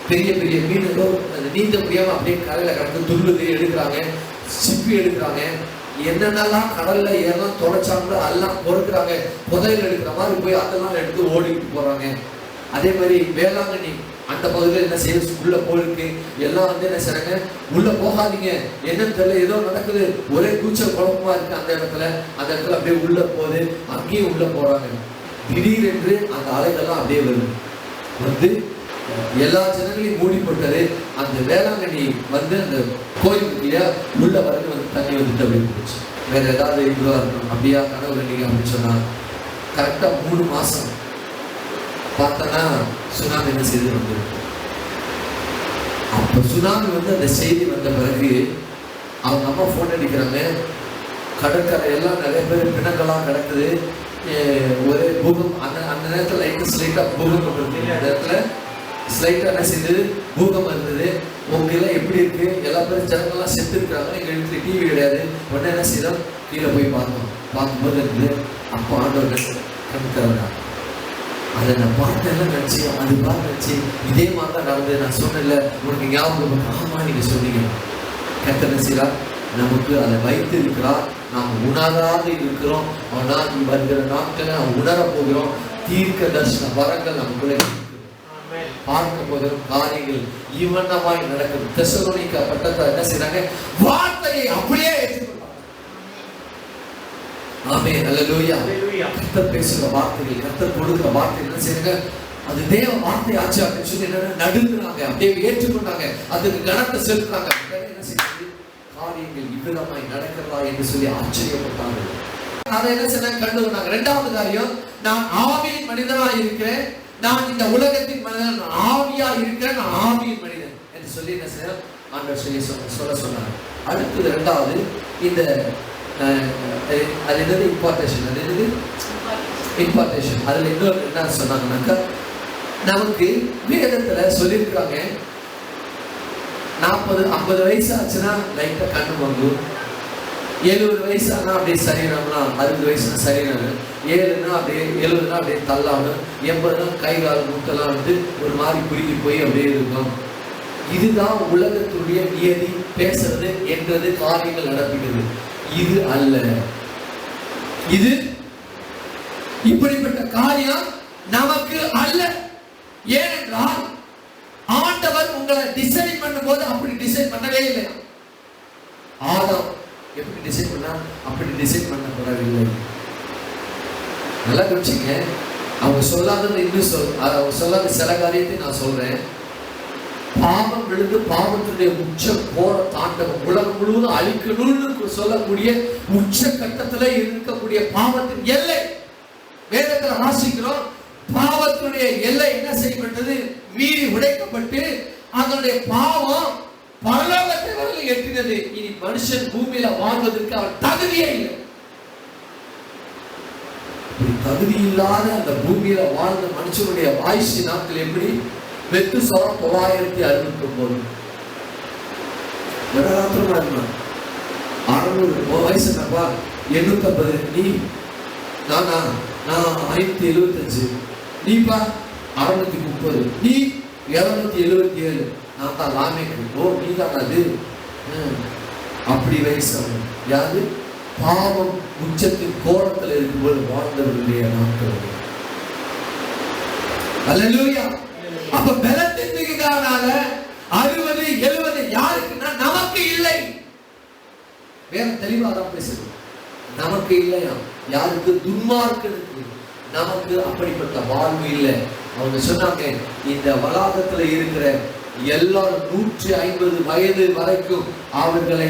S1: பெரிய பெரிய மீன்களோ நீந்த முடியாம அப்படியே கரையில கிடக்கு, துள்ளுது எடுக்கிறாங்க, சிப்பி எடுக்கிறாங்க. என்னென்னலாம் கடல்ல ஏறலாம் தொலைச்சாங்களோ எல்லாம் பொறுக்கிறாங்க. புதையல் எடுக்கிற மாதிரி போய் அதெல்லாம் எடுத்து ஓடிட்டு போறாங்க. அதே மாதிரி வேளாங்கண்ணி அந்த பகுதியில் என்ன செய்ய உள்ள போயிருக்கு. எல்லாம் வந்து என்ன செய்றாங்க, உள்ள போகாதீங்க, என்னன்னு தெரியல, ஏதோ நடக்குது, ஒரே கூச்சல் குழப்பமா இருக்கு. அந்த இடத்துல அப்படியே உள்ள போகுது, அங்கேயும் உள்ள போறாங்க. திடீரென்று அந்த அலைகள்லாம் அப்படியே வருது, வந்து எல்லா ஜனங்களையும் மூடி போட்டது. அந்த வேளாங்கண்ணி வந்து அந்த கோயிலுக்கு உள்ள வரது வந்து தண்ணி வந்துட்டு அப்படின்னு போச்சு. வேற ஏதாவது இதுவா இருக்கணும் அப்படியா கனவு கண்டிங்க அப்படின்னு சொன்னா கரெக்டா 3 மாசம் பார்த்தோன்னா சுனாமி என்ன செய்தி வந்துருக்கு. அப்ப சுனாமி வந்து அந்த செய்தி வந்த பிறகு அவங்க அம்மா போன் அடிக்கிறாங்க. கடற்கரை எல்லாம் நிறைய பேர் பிணங்களாம் கிடக்குது. ஒரே பூகம் அந்த நேரத்தில் லைட்டு ஸ்லைட்டா பூகம்பம் இருக்கு. அந்த இடத்துல ஸ்லைட்டா என்ன செய்தது, பூகம்பம் இருந்தது. உங்கெல்லாம் எப்படி இருக்கு, எல்லா பேரும் ஜனங்கள்லாம் செத்து இருக்கிறாங்க. எங்கள் வீட்டுல டிவி கிடையாது. உடனே என்ன செய்தோம், கீழே போய் பார்த்தோம். பார்க்கும்போது இருந்து அப்போ ஆண்டவர் கண்ணுக்காரா அதை நான் பார்த்தேன்லாம் நினச்சி அது பார்த்து நினச்சி இதே மாதிரி தான் நடந்தது. நான் சொன்னேன்ல உனக்கு ஞாபகம், ஆமா நீங்க சொன்னீங்க. கர்த்தர் செய்யறா, நமக்கு அதை வைத்து இருக்கிறார். நாம் உணராது இருக்கிறோம். ஆனால் வருகிற நாட்களை நாம் உணர போகிறோம். தீர்க்க தரிசன வரங்கள் நமக்குள்ளே. பார்க்க போதும் காரியங்கள் இவனமாய் நடக்கும். தெசலோனிக்கா பட்டணத்தார் என்ன செய்றாங்க? வார்த்தையை அப்படியே ஏற்றுக்கொண்டாங்க. ஆமென், அல்லேலூயா. கர்த்தர் பேசுகிற வார்த்தைகள், கர்த்தர் கொடுக்கிற வார்த்தைகள் என்ன செய்றாங்க? அது தேவ வார்த்தை ஆச்சு அப்படின்னு சொல்லி என்ன நடுங்குறாங்க, அப்படியே ஏற்றுக்கொண்டாங்க, அதுக்கு கனத்தை செலுத்துறாங்க. என்ன செய்யுது? காரியங்கள் இவ்விதமாய் நடக்கிறதா என்று சொல்லி ஆச்சரியப்பட்டாங்க. அதை என்ன செய்றாங்க? கண்டுகொண்டாங்க. இரண்டாவது காரியம், நான் ஆவியின் மனிதனா இருக்கிறேன், நான் இந்த உலகத்தின் மனிதன், நான் ஆவியா இருக்கிறேன், நான் ஆவியின் மனிதன் என்று சொல்லி என்ன செய்ய ஆண்டவர் சொல்ல சொன்னார். அடுத்தது இரண்டாவது, இந்த அது என்னது? இம்பார்ட்டேஷன். அது என்னது? இம்பார்ட்டேஷன். அதுல இன்னொரு என்ன சொன்னாங்கன்னாக்கா, நமக்கு வேதத்துல சொல்லியிருக்காங்க 40-50 வயசு ஆச்சுன்னா லைட்டா கண்ணு மங்கும், 70 வயசு ஆனா அப்படியே சரீரம்னா, 60 வயசுனா சரீரம், 7னா அப்படியே 70னா அப்படியே தள்ளாடும், 80னா கை கால் முட்டெல்லாம் வந்து ஒரு மாதிரி குறுகி போய் அப்படியே இருக்கும். இதுதான் உலகத்துடைய நியதி, பேசுறது என்றது காரியங்கள் நடப்பிக்கிறது. இது அல்ல. இது இப்படிப்பட்ட காரியம் நமக்கு அல்ல. ஏனென்றால் ஆண்டவர் உங்களை டிசைன் பண்ணும்போது அப்படி டிசைன் பண்ணவே இல்லை. ஆதாம் எப்படி டிசைன் பண்ணா அப்படி டிசைன் பண்ணப்படவில்லை. நல்லா கவனிச்சுங்க. அவங்க சொல்லாதது இன்னும் அவங்க சொல்லாத சில காரியத்தை நான் சொல்றேன். பாவம் விழுந்து பாவத்துடைய உச்ச போற தாண்டவம் உலகம் முழுவதும் அழிக்கணும்னு சொல்லக்கூடிய உச்ச கட்டத்துல இருக்கக்கூடிய பாவத்தின் எல்லை வேதத்துல வாசிக்கிறோம். பாவத்துடைய எல்லை என்ன செய்யப்பட்டது? மீறி உடைக்கப்பட்டு அதனுடைய பாவம் பரலோகத்தை வரையில் எட்டினது. இனி மனுஷன் பூமியில வாழ்வதற்கு அவன் தகுதியே இல்லை. தகுதி இல்லாத அந்த பூமியில வாழ்ந்த மனுஷனுடைய ஆயுசு நாட்கள் எப்படி? வெத்து சொல்ல 969 600 வயசு என்னப்பா? 850. நீ நானா? நான் 575. நீப்பா 630. நீ 277. நான் தான் லாமேக்கு. ஓ, நீ தான் அது. அப்படி வயசு. யாரு? பாவம் உச்சத்தின் கோரத்தில் இருக்கும்போது வாழ்ந்தவர்களுடைய நாட்கள். அல்லேலூயா. அப்ப பலத்தின் மிகுதியானால 60 70 யாருக்குன்னா நமக்கு இல்லை. வேற தெளிவாக பேசுது. நமக்கு இல்லையா? யாருக்கு? துன்மார்க்கனுக்கு. நமக்கு அப்படிப்பட்ட வாழ்வு இல்லை. அவங்க சொன்னாங்க, இந்த வளாகத்துல இருக்கிற எல்லாரும் 150 வயது வரைக்கும் அவர்களை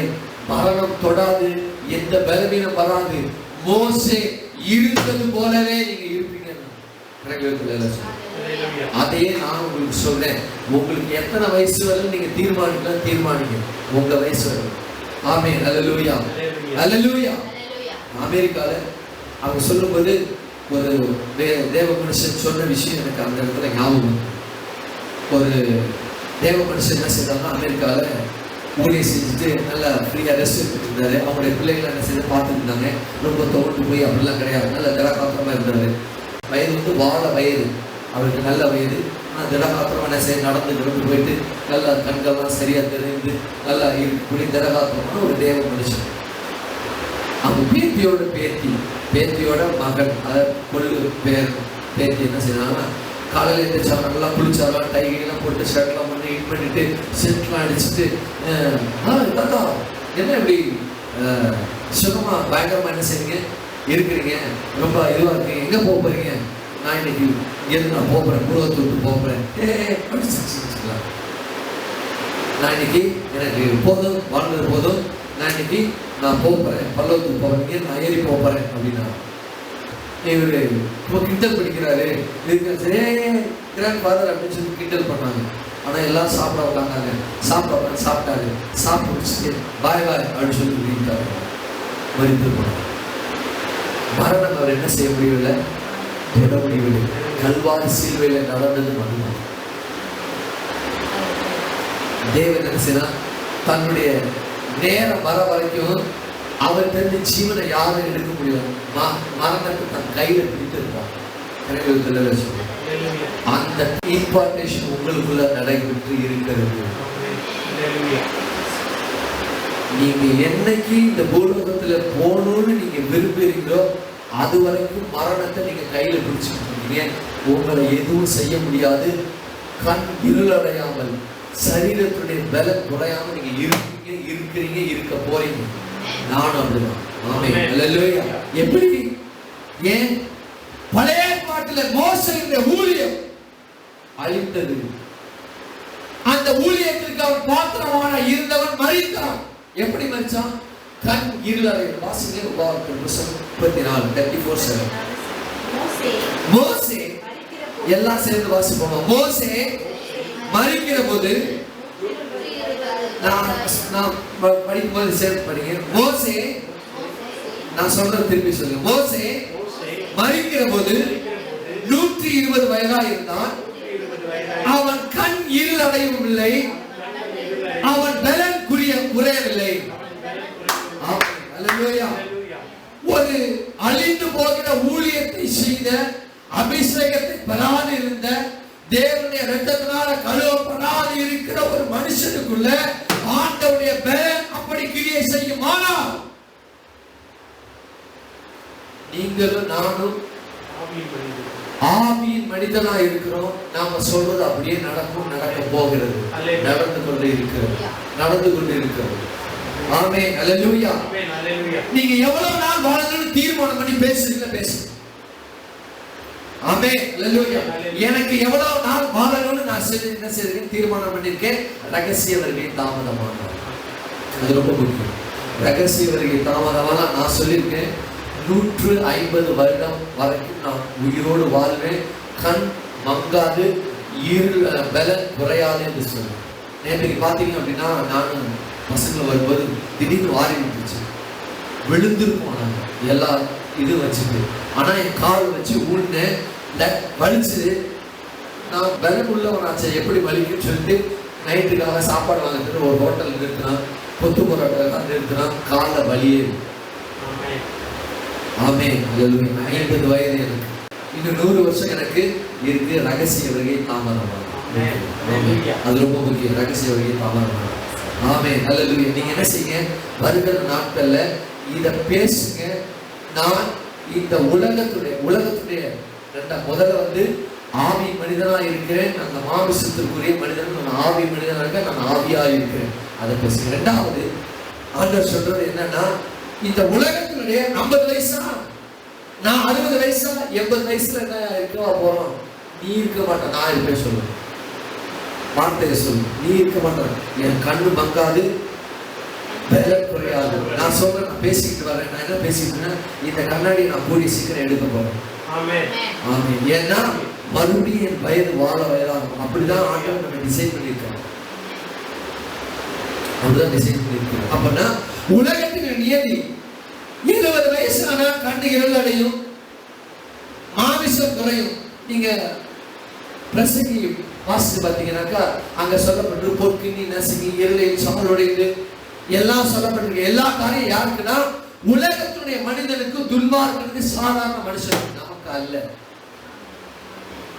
S1: மரணம் தொடாது, எந்த பலவீனம் வராது. மோசே இருந்தது போலவே நீங்க இருப்பீங்க. அதையே நான் உங்களுக்கு சொல்றேன். உங்களுக்கு எத்தனை வயசு வரை நீங்க தீர்மானிங்க. உங்க வயசு வரை. ஆமென், அல்லேலூயா, அல்லேலூயா. அமெரிக்கால அவங்க சொல்லும்போது ஒரு தேவ மனுஷன் சொன்ன விஷயம் எனக்கு அந்த இடத்துல ஞாபகம். ஒரு தேவ மனுஷன் என்ன செய்தாங்க? அமெரிக்கால ஊழியம் செஞ்சுட்டு நல்லா ஃப்ரீயா ரெஸ்ட் எடுத்துட்டு இருந்தாரு. அவங்களுடைய பிள்ளைகளை என்ன செய்து பார்த்துட்டு இருந்தாங்க. ரொம்ப தோண்டு போய் அப்படிலாம் கிடையாது. நல்ல திடகாத்திரமா இருந்தாரு. வயது வந்து வாழ வயது, அவருக்கு நல்ல வயது. ஆனால் திடகாத்திரமா என்ன செய்ய நடந்து போயிட்டு நல்லா கண்கள்லாம் சரியா தெரிந்து நல்லா இருக்கக்கூடிய திடகாத்திரமான ஒரு தேவ மனுஷன். அவங்க பேத்தியோட மகன், கொள்ளு பேத்தி என்ன செய்யறாங்கன்னா, காலையில் எழுந்திரிச்சாங்க, நல்லா குளிச்சாலாம், டைகெல்லாம் போட்டு ஷர்ட்லாம் பண்ணி இட் பண்ணிட்டு சென்ட்லாம் அடிச்சுட்டு, தாத்தா என்ன இப்படி சுகமா பயங்கரமா என்ன செய்றீங்க இருக்கிறீங்க, ரொம்ப இதுவா இருக்கீங்க, எங்க போக போறீங்க? நான் இன்னைக்கு இங்கிருந்து நான் போறேன், பூலகத்தை விட்டு போறேன். படிச்சுக்கலாம், நான் இன்னைக்கு எனக்கு போதும், வாழ்ந்தது போதும், நான் இன்னைக்கு நான் போறேன், பல்லவத்துக்கு போறேன், நான் ஏறி போறேன் அப்படின்னா இவரு இப்போ கிண்டல் படிக்கிறாரு. கிராண்ட் ஃபாதர் அப்படின்னு சொல்லி கிண்டல் பண்ணாங்க. ஆனா எல்லாம் சாப்பிட உட்காந்தாங்க. சாப்பிட்டாரு. சாப்பிட்டு முடிச்சுட்டு பாய் அப்படின்னு சொல்லி விட்டாரு. மறித்து போனார். மரணம் அவர் என்ன செய்ய முடியவில்லை, தொட முடியவில்லை. கல்வாரி சிலுவையில நடந்தது மரணம். தேவன் என்ன செய்யலாம், தன்னுடைய நேரம் வர வரைக்கும் அவர் தெரிஞ்ச ஜீவனை யாரும் எடுக்க முடியாது. மரணத்தை தன் கையில பிடித்து இருப்பார். அந்த இம்பார்ட்டேஷன் உங்களுக்குள்ள நடைபெற்று இருக்கிறது. நீங்க என்னைக்கு இந்த பூலோகத்துல போகணும்னு நீங்க விரும்புறீங்களோ அது வரைக்கும் மரணத்தை நீங்க கையில பிடிச்சிட்டு இருக்கீங்க. உங்களை எதுவும் செய்ய முடியாது. கண் இருளடையாமல், சரீரத்துடைய பலம் குறையாம நீங்க இருக்கிறீங்க, இருக்க போறீங்க. நானும் அப்படிதான். ஆமென். அல்லேலூயா. எப்படி? ஏன்? பழைய ஏற்பாட்டிலே மோசேயுடைய ஊழியம் அழிந்தது. அந்த ஊழியத்திற்கு அவன் பாத்திரமான இருந்தவன் மரித்தான். எப்படி மரிச்சான்? கண் இருளறை. வாசிங்க உபாகமம் 34:34. மோசே எல்லாம் சேர்ந்து வாசிப்போம். மோசே மரிக்கிற போது, நான் படிக்கும்போது சேர்த்து படிங்க. மோசே, நான் சொல்றது திருப்பி சொல்லுங்க. மோசே மரிக்கிற போது 120 வயதா இருந்தான். அவன் கண் இருளடையும் இல்லை, அவன் பலன் குறையவில்லை. ஒரு அழிந்து போகிற ஊழியத்தை செய்த, அபிஷேகத்தை பெறாது இருந்த, தேவனுடைய இரத்தத்தினால கழுவப்படாது இருக்கிற ஒரு மனுஷனுக்குள்ள ஆண்டவருடைய பலன் அப்படி கிரியை செய்யுமானால், நீங்களும் நானும் ஆவியின் மனிதனா இருக்கிறோம். நாம சொல்றது அப்படியே நடக்கும், நடக்க போகிறது, நடந்து கொண்டு இருக்கிறது. ஆமென். அல்லேலூயா. நீங்க எவ்வளவு நாள் வாழணும்னு தீர்மானம் பண்ணி பேசுறீங்க, பேசுங்க. ஆமென். அல்லேலூயா. எனக்கு எவ்வளவு நாள் வாழணும்னு நான் என்ன செய்றேன் தீர்மானம் பண்ணிருக்கேன். ரகசிய வருகை தாமதமான, அது ரொம்ப முக்கியம். ரகசிய வருகை தாமதமான நான் சொல்லியிருக்கேன். 150 வருடம் வரைக்கும் நான் உயிரோடு வாழ்வேன், கண் மங்காது, இருள் பலன் குறையாது என்று சொல்லுவேன். நேற்றைக்கு பார்த்தீங்க அப்படின்னா, நான் பசங்களை வரும்போது திடீர்னு வாரி விட்டுச்சு, விழுந்திருப்போம் நாங்கள் எல்லா இது வச்சுட்டு. ஆனால் என் கால் வச்சு ஊழ்னேன், வலிச்சு. நான் பலன் உள்ளவனாச்சு, எப்படி வலிக்குன்னு சொல்லிட்டு நைட்டுக்காக சாப்பாடு வாங்கிட்டு ஒரு ஹோட்டல் நிறுத்தினான், கொத்து பரோட்டா நிறுத்தினான், காலில் வலியே. ஆமென். 50 வயது எனக்கு, இன்னும் 100 வருஷம் எனக்கு இருக்கு. ரகசிய வருகை தாமதமான, அது ரொம்ப முக்கியம். ரகசிய வருகை தாமதமான. ஆமென். அல்லேலூயா. நீங்க என்ன செய்யுங்க, வருகிற நாட்கள்ல இத பேசுங்க. நான் இந்த உலகத்துடைய முதல்ல ஆவி மனிதனா இருக்கிறேன், அந்த மாமிசத்திற்குரிய மனிதன். நான் ஆவி மனிதனா இருக்கேன், நான் ஆவியா இருக்கிறேன், அதை பேசுங்க. இரண்டாவது, ஆண்டவர் சொல்றது என்னன்னா, இந்த உலகத்தினுடைய 50 வயசா, நான் 60 வயசா, 80 வயசுல என்ன இருக்கவா போறோம், நீ இருக்க மாட்டேன், நான் இருப்பேன் சொல்லு. வார்த்தையை சொல்லு, நீ இருக்க மாட்டேன். என் கண்ணு மங்காது, பலன் குறையாது. நான் சொல்றேன், நான் பேசிக்கிட்டு வரேன். நான் என்ன பேசிக்கிட்டு, இந்த கண்ணாடியை நான் கூடிய சீக்கிரம் எடுக்க போறேன். ஆமென். ஆமென். ஏன்னா மறுபடியும் என் வயது வாழ வயதாகும். அப்படிதான் ஆண்டவர் நம்ம டிசைன் பண்ணியிருக்காங்க. அப்படிதான் டிசைன் பண்ணியிருக்காங்க. அப்படின்னா உலகத்தின் நியதி 70 வயசானா கண்ணு இருள் அடையும், மாமிசம் குறையும். நீங்க பிரசங்கி வாசித்து பார்த்தீங்கன்னாக்கா, அங்க சொல்லப்பட்டு பொற்கினி நசுங்கி இருளையில் சாலுடைந்து எல்லாம் சொல்லப்பட்டிருக்கு. எல்லா காரியம் யாருக்குன்னா, உலகத்துடைய மனிதனுக்கு, துன்மார்க்கனுக்கு, சாதாரண மனுஷனுக்கு, நமக்கு அல்ல.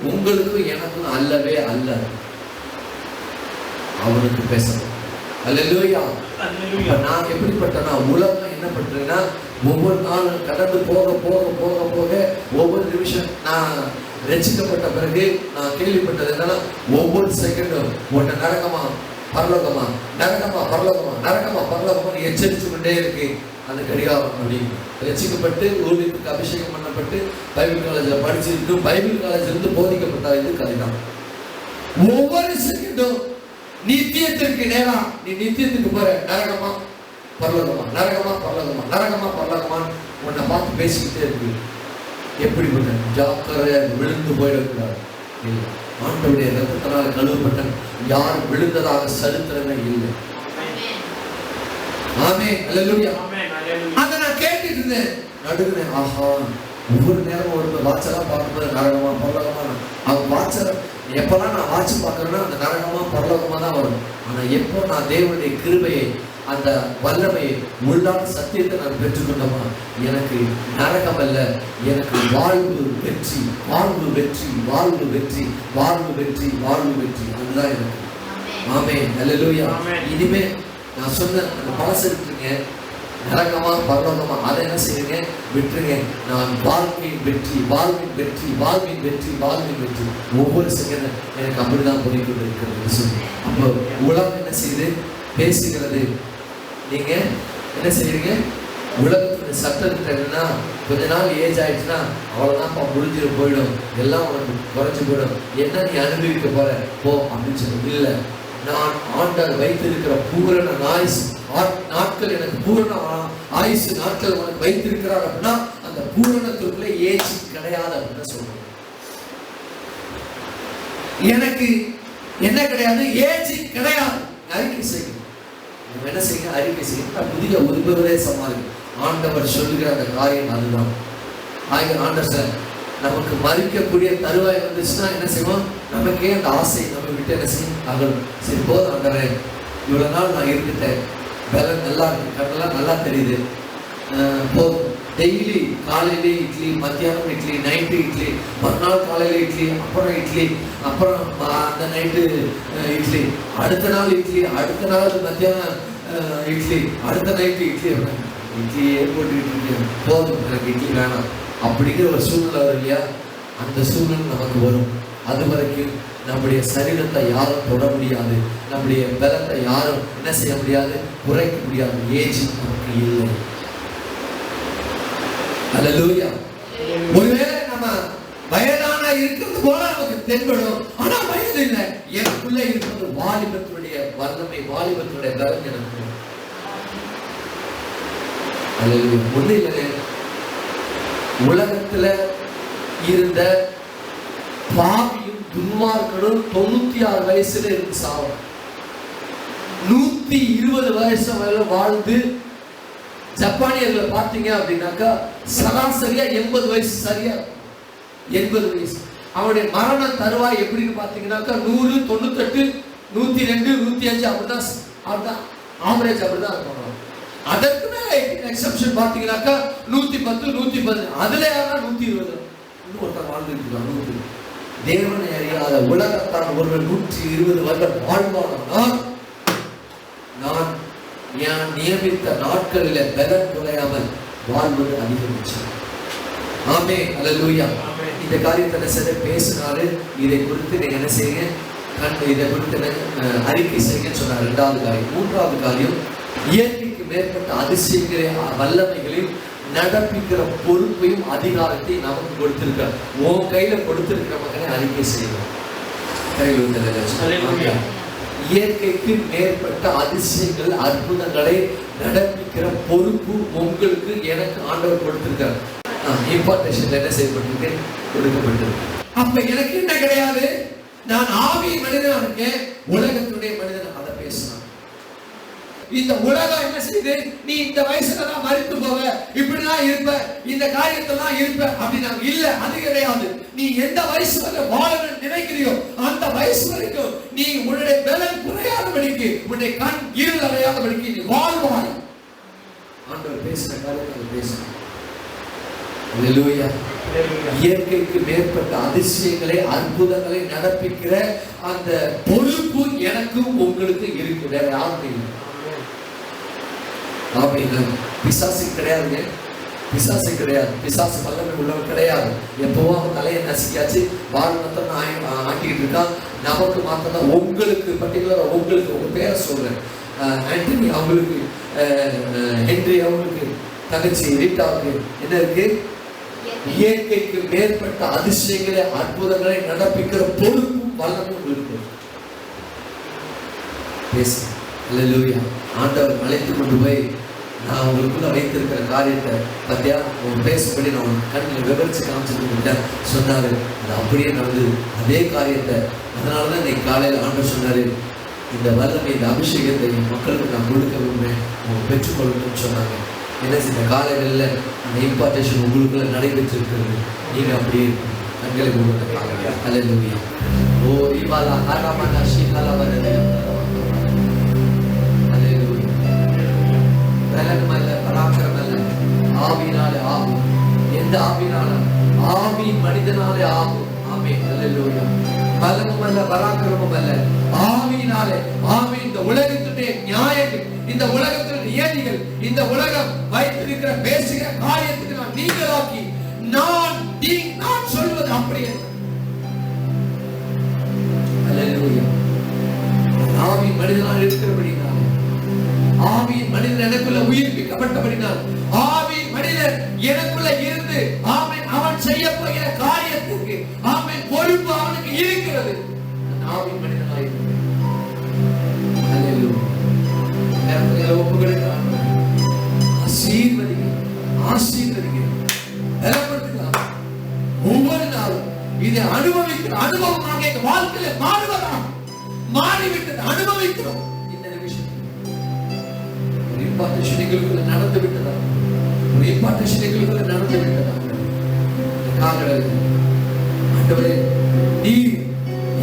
S1: உங்களுக்கும் எனக்கும் அல்லவே அல்ல. அவனுக்கு பேசணும். அல்லேலூயா. நான் எப்படிப்பட்டனா, உலகம் என்ன பண்றேன்னா, ஒவ்வொரு நாளும் கடந்து போக போக போக போக ஒவ்வொரு நிமிஷம், நான் ரட்சிக்கப்பட்ட பிறகு நான் கேள்விப்பட்டது என்னன்னா, ஒவ்வொரு செகண்டும் ஒன்றை நரகமா பரலோகமா, நரகமா பரலோகமா, நரகமா பரலோகமா எச்சரித்து கொண்டே இருக்கு அந்த கடிகாரம். அப்படின்னு ரட்சிக்கப்பட்டு ஊழியத்துக்கு அபிஷேகம் பண்ணப்பட்டு பைபிள் காலேஜில் படிச்சுட்டு பைபிள் காலேஜ்ல இருந்து போதிக்கப்பட்ட இது கடிதான். ஒவ்வொரு செகண்டும் நித்தியத்திற்கு நேரம், நீ நித்தியத்துக்கு போற, நரகமா பரலோகமா, நரகமா பரலோகமா, நரகமா பரலோகமா உன்னை பார்த்து பேசிக்கிட்டே இருக்கு. எப்படி பண்ண ஜாக்கிரதையா விழுந்து போயிடக்கூடாது. ஆண்டவருடைய ரத்தத்தினால் கழுவப்பட்ட யார் விழுந்ததாக சரித்திரமே இல்லை. ஆமென். அல்லேலூயா. அத நான் கேட்டுட்டு இருந்தேன், நடுவுனேன். ஆஹா, ஒவ்வொரு நேரம் ஒரு வாட்சலா பார்க்கும்போது நரகமா பரலோகமா, அவன் வாட்சல எப்பெல்லாம் நான் வாட்சி பார்க்கறேன்னா அந்த நரகமா பரலோகமா தான் வரும். ஆனா எப்போ நான் தேவனுடைய கிருபையை, அந்த வல்லமையை, உள்ளான சத்தியத்தை நான் பெற்றுக்கொண்டோமா, எனக்கு நரகம் அல்ல, எனக்கு வாழ்வு வெற்றி, வாழ்வு வெற்றி, வாழ்வு வெற்றி, வாழ்வு வெற்றி, வாழ்வு வெற்றி. அதுதான் எனக்கு. ஆமென். அல்லேலூயா. இனிமே நான் சொன்ன அந்த பழச இருக்குங்க, நரகமா பரலோகமா, அதை என்ன செய்யுங்க, விட்டுருங்க. நான் வாழ்க்கையின் வெற்றி, வாழ்வின் வெற்றி, வாழ்வின் வெற்றி, வாழ்வின் வெற்றி. ஒவ்வொரு செகண்ட் எனக்கு அப்படிதான் போய்கொண்டு இருக்கிறது சொல்லி. அப்போ உலகம் என்ன செய்யுது, பேசுகிறது. நீங்க என்ன செய்யறீங்க, உலகத்துடைய சட்டத்திட்ட என்னன்னா, கொஞ்ச நாள் ஏஜ் ஆயிடுச்சுன்னா அவ்வளவுதான்ப்பா, முடிஞ்சிட போயிடும், எல்லாம் உனக்கு குறைஞ்சு போயிடும், என்ன நீ அனுபவிக்க போற போ அப்படின்னு சொல்லி. இல்லை, நான் ஆண்டவர் வைத்திருக்கிற பூரண நாட்கள், எனக்கு பூரண ஆயுசு நாட்கள் உனக்கு வைத்திருக்கிறார் அப்படின்னா அந்த பூரணத்துக்குள்ள ஏஜ் கிடையாது அப்படின்னு சொல்றோம். எனக்கு என்ன கிடையாது, ஏஜ் கிடையாது. அறிக்கை செய்யும், என்ன செய்யுங்க, அறிக்கை செய்யும். புதிய ஒருவரே சமாளி. ஆண்டவர் சொல்லுகிற அந்த காரியம் அதுதான். ஆண்டவர் சார் நமக்கு மறிக்கக்கூடிய தருவாய் வந்துச்சுன்னா என்ன செய்வோம், நமக்கே அந்த ஆசை நம்ம விட்டு என்ன செய்யும், அகலும். சரி போதும் ஆண்டவரே, இவ்வளவு நாள் நான் இருந்துட்டேன், பலன் நல்லா இருக்கு, கண்ணெல்லாம் நல்லா தெரியுது, போதும். டெய்லி காலையிலே இட்லி, மத்தியானம் இட்லி, நைட்டு இட்லி, மறுநாள் காலையில இட்லி, அப்புறம் இட்லி, அப்புறம் அந்த நைட்டு இட்லி, அடுத்த நாள் இட்லி, அடுத்த நாள் மத்தியானம் இட்லி, அடுத்த நைட்டு இட்லி, இட்லியே போட்டுக்கிட்டு போதும், எனக்கு இட்லி வேணாம் அப்படிங்கிற ஒரு சூழ்நிலை வரும் இல்லையா? அந்த சூழ்நிலை நமக்கு வரும். அது வரைக்கும் நம்முடைய சரீரத்தை யாரும் தொட முடியாது, நம்முடைய பலத்தை யாரும் என்ன செய்ய முடியாது, குறைக்க முடியாது. ஏஜ் நமக்கு இல்லை. அல்லேலூயா. ஒருவேளை நம்ம வயதான இருக்கிறது போல நமக்கு தென்படும், ஆனா வயது இல்லை. எனக்குள்ள இருக்கிறது வாலிபத்துடைய வல்லமை, வாலிபத்துடைய பலம் எனக்கு. அல்லேலூயா. ஒண்ணு இல்லை, உலகத்துல இருந்த பாவியும் துன்மார்க்கனும் 96 வயசுல இருந்து சாவும். 120 வயசு வரை வாழ்ந்து ஜப்பானியர்களை பார்த்தீங்க அப்படின்னாக்கா சராசரியா 80 வயசு, சரியா 80 வயசு. அவனுடைய மரண தருவாய் எப்படின்னு பார்த்தீங்கன்னாக்கா 100, 98, 102, 105 அப்படிதான் ஆவரேஜ் அப்படிதான் இருக்கும். அதற்கு மேல எக்ஸெப்ஷன் பார்த்தீங்கன்னாக்கா 110, 110, அதுல யாரா 120 இன்னொருத்தர் வாழ்ந்துட்டு இருக்காங்க. தேவனை அறியாத உலகத்தான் ஒருவர் 120 வருடம் வாழ்வானால் நான் நியமித்த நாட்களில் பலன் குறையாமல் வாழ்வது அதிகபட்சம். ஆமே, அல்லேலூயா. இந்த காரியத்தை செய்ய பேசினாரு. இதை குறித்து நீங்க என்ன செய்யுங்க, இதை குறித்து அறிக்கை செய்யுங்கன்னு சொன்னார். 2வது காரியம். 3வது காரியம், இயற்கைக்கு மேற்பட்ட அதிசயங்களை வல்லமைகளையும் நடப்பிக்கிற பொறுப்பையும் அதிகாரத்தையும் நமக்கு கொடுத்திருக்கிறார். உன் கையில கொடுத்திருக்கிற மகனை அறிக்கை செய்யணும். இயற்கைக்கு மேற்பட்ட அதிசயங்கள், அற்புதங்களை நடப்பிக்கிற பொறுப்பு உங்களுக்கு எனக்கு ஆண்டவர் கொடுத்திருக்கார். இம்பார்ட்டேஷன் என்ன செய்யப்பட்டிருக்கு, கொடுக்கப்பட்டிருக்கு. அப்ப எனக்கு என்ன கிடையாது, நான் ஆவியின் மனிதனா இருக்கேன், உலகத்துடைய மனிதன். அதை பேசலாம். இந்த உலகம் என்ன செய்யுது, நீ இந்த வயசுல தான் மரித்து போவ, இப்படிதான் இருப்ப, இந்த காரியத்தெல்லாம் இருப்ப அப்படின்னா இல்ல, அது கிடையாது. நீ எந்த வயசு வரை வாழணும்னு நினைக்கிறியோ அந்த வயசு வரைக்கும் நீ உன்னுடைய பலன் குறையாதபடிக்கு, உன்னுடைய கண் இருள் அடையாதபடிக்கு நீ வாழ்வாய். ஆண்டவர் பேசின காரியத்தை பேசணும். அல்லேலூயா. இயற்கைக்கு மேற்பட்ட அதிசயங்களை, அற்புதங்களை நடப்பிக்கிற அந்த பொறுப்பு எனக்கும் உங்களுக்கு இருக்கு, வேற யாருக்கும் இல்லை. அப்படின்னா பிசாசு கிடையாதுங்க, பிசாசு கிடையாது, பிசாசு வல்லமை உள்ளவன் கிடையாது. எப்பவும் அவன் தலையை நசுக்கியாச்சு, வாழ்நத்தம் ஆக்கிட்டு இருக்கான். நமக்கு மாத்திரம் உங்களுக்கு பர்டிகுலரா உங்களுக்கு உங்க பேரை சொல்றேன். ஆண்டனி அவங்களுக்கு, ஹென்றி அவங்களுக்கு, தங்கச்சி ரீட்டாவுக்கு என்ன இருக்கு, இயற்கைக்கு மேற்பட்ட அதிசயங்களை, அற்புதங்களை நடப்பிக்கிற பொறுப்பு வல்லமை உங்களுக்கு பேசு. அல்லேலூயா. ஆண்டவர் அழைத்து கொண்டு போய் நான் உங்களுக்குள்ள வைத்திருக்கிற காரியத்தை பத்தியா உங்க பேசும்படி நான் உங்க கண்ணில் விவரிச்சு காமிச்சிருக்கிட்ட சொன்னாரு. அது அப்படியே நடந்தது, அதே காரியத்தை. அதனாலதான் இன்னைக்கு காலையில ஆண்டவர் சொன்னாரு, இந்த வல்லமை, இந்த அபிஷேகத்தை என் மக்களுக்கு நான் கொடுக்க விரும்புகிறேன், அவங்க பெற்றுக்கொள்ளணும்னு சொன்னாங்க. என்ன செய்ய காலைகளில் அந்த இம்பார்ட்டேஷன் உங்களுக்குள்ள நடைபெற்றிருக்கிறது. நீங்க அப்படியே கண்களை கொடுக்க. அல்லேலூயா. ஓ இவாலா ஹராமனா ஷீகாலா வரது. ஆவினாலே ஆகும். எந்த ஆவினால? ஆவி மனிதனாலே ஆகும். ஆமென். அல்லேலூயா.
S2: பலமும் அல்ல, பராக்கிரமும் அல்ல, ஆவியினாலே. ஆவி இந்த உலகத்துடைய நியாயங்கள், இந்த உலகத்துடைய நியதிகள், இந்த உலகம் வைத்திருக்கிற பேசுகிற காரியத்துக்கு நான் நீங்களாக்கி நான் சொல்வது அப்படியே. அல்லேலூயா. ஆவியின் மனிதனாக இருக்கிறபடினால், ஆவியின் மனிதன் எனக்குள்ள உயிர்ப்பிக்கப்பட்டபடினால், ஆவியின் மனிதன் எனக்குள்ள இருந்து ஆமென் அவன் செய்ய போகிற காரியத்துக்கு ஆமென் பொறுப்பு அவனுக்கு இருக்கிறது. ஆவியின் மனிதனாக இருக்கிறேன். அல்லேலூயா. நேரத்தில் ஒப்புக்கொடுக்கிறான். ஆசீர்வதிங்க, பலப்படுத்துகிறான். ஒவ்வொரு நாளும் இதை அனுபவிக்கிற அனுபவமாக எங்க வாழ்க்கையில மாறிவிட்டது. அனுபவிக்கிறோம். இந்த நிமிஷம் ஒரு இம்பார்ட்டன்ஸ் எங்களுக்குள்ள நடந்து விட்டதா? ஒரு இம்பார்ட்டன்ஸ் எங்களுக்குள்ள நடந்து விட்டதா? ஆண்டவரே, நீர்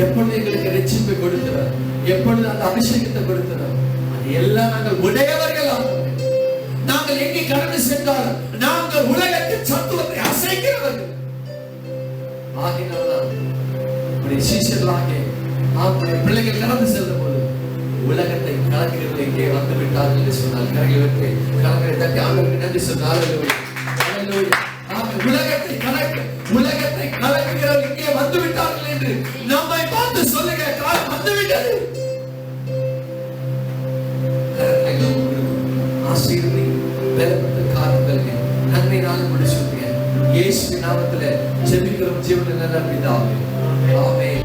S2: எப்பொழுது எங்களுக்கு ரட்சிப்பை கொடுக்கிறார், எப்பொழுது அந்த அபிஷேகத்தை கொடுக்கிறார், அது எல்லாம் நாங்கள் உடையவர்கள். நாங்கள் எங்கே கடந்து சென்றாலும் நாங்கள் உலகத்தின் சத்துவத்தை அசைக்கிறவர்கள். ஆகினால்தான் சீஷர்களாக அவருடைய பிள்ளைகள் கடந்து செல்லும் போது உலகத்தை கலக்கிறவர்கள் இங்கே வந்து விட்டார்கள் என்று சொன்னால் கரைகளுக்கு கலங்களை தட்டி ஆண்டவருக்கு நன்றி சொன்னார்கள். உலகத்தை கலக்கிறவர்கள் இங்கே வந்து விட்டார்கள் என்று நம்மை பார்த்து சொல்லுகிற காலம் வந்துவிட்டது. ஆசீர்வதி பலப்பட்ட காரணங்கள் நன்மை நாள் முடிச்சு இயேசுவின் நாமத்தில் ஜெபிக்கிறோம். ஜீவனில் நல்ல பிதாவே, ஆமென்.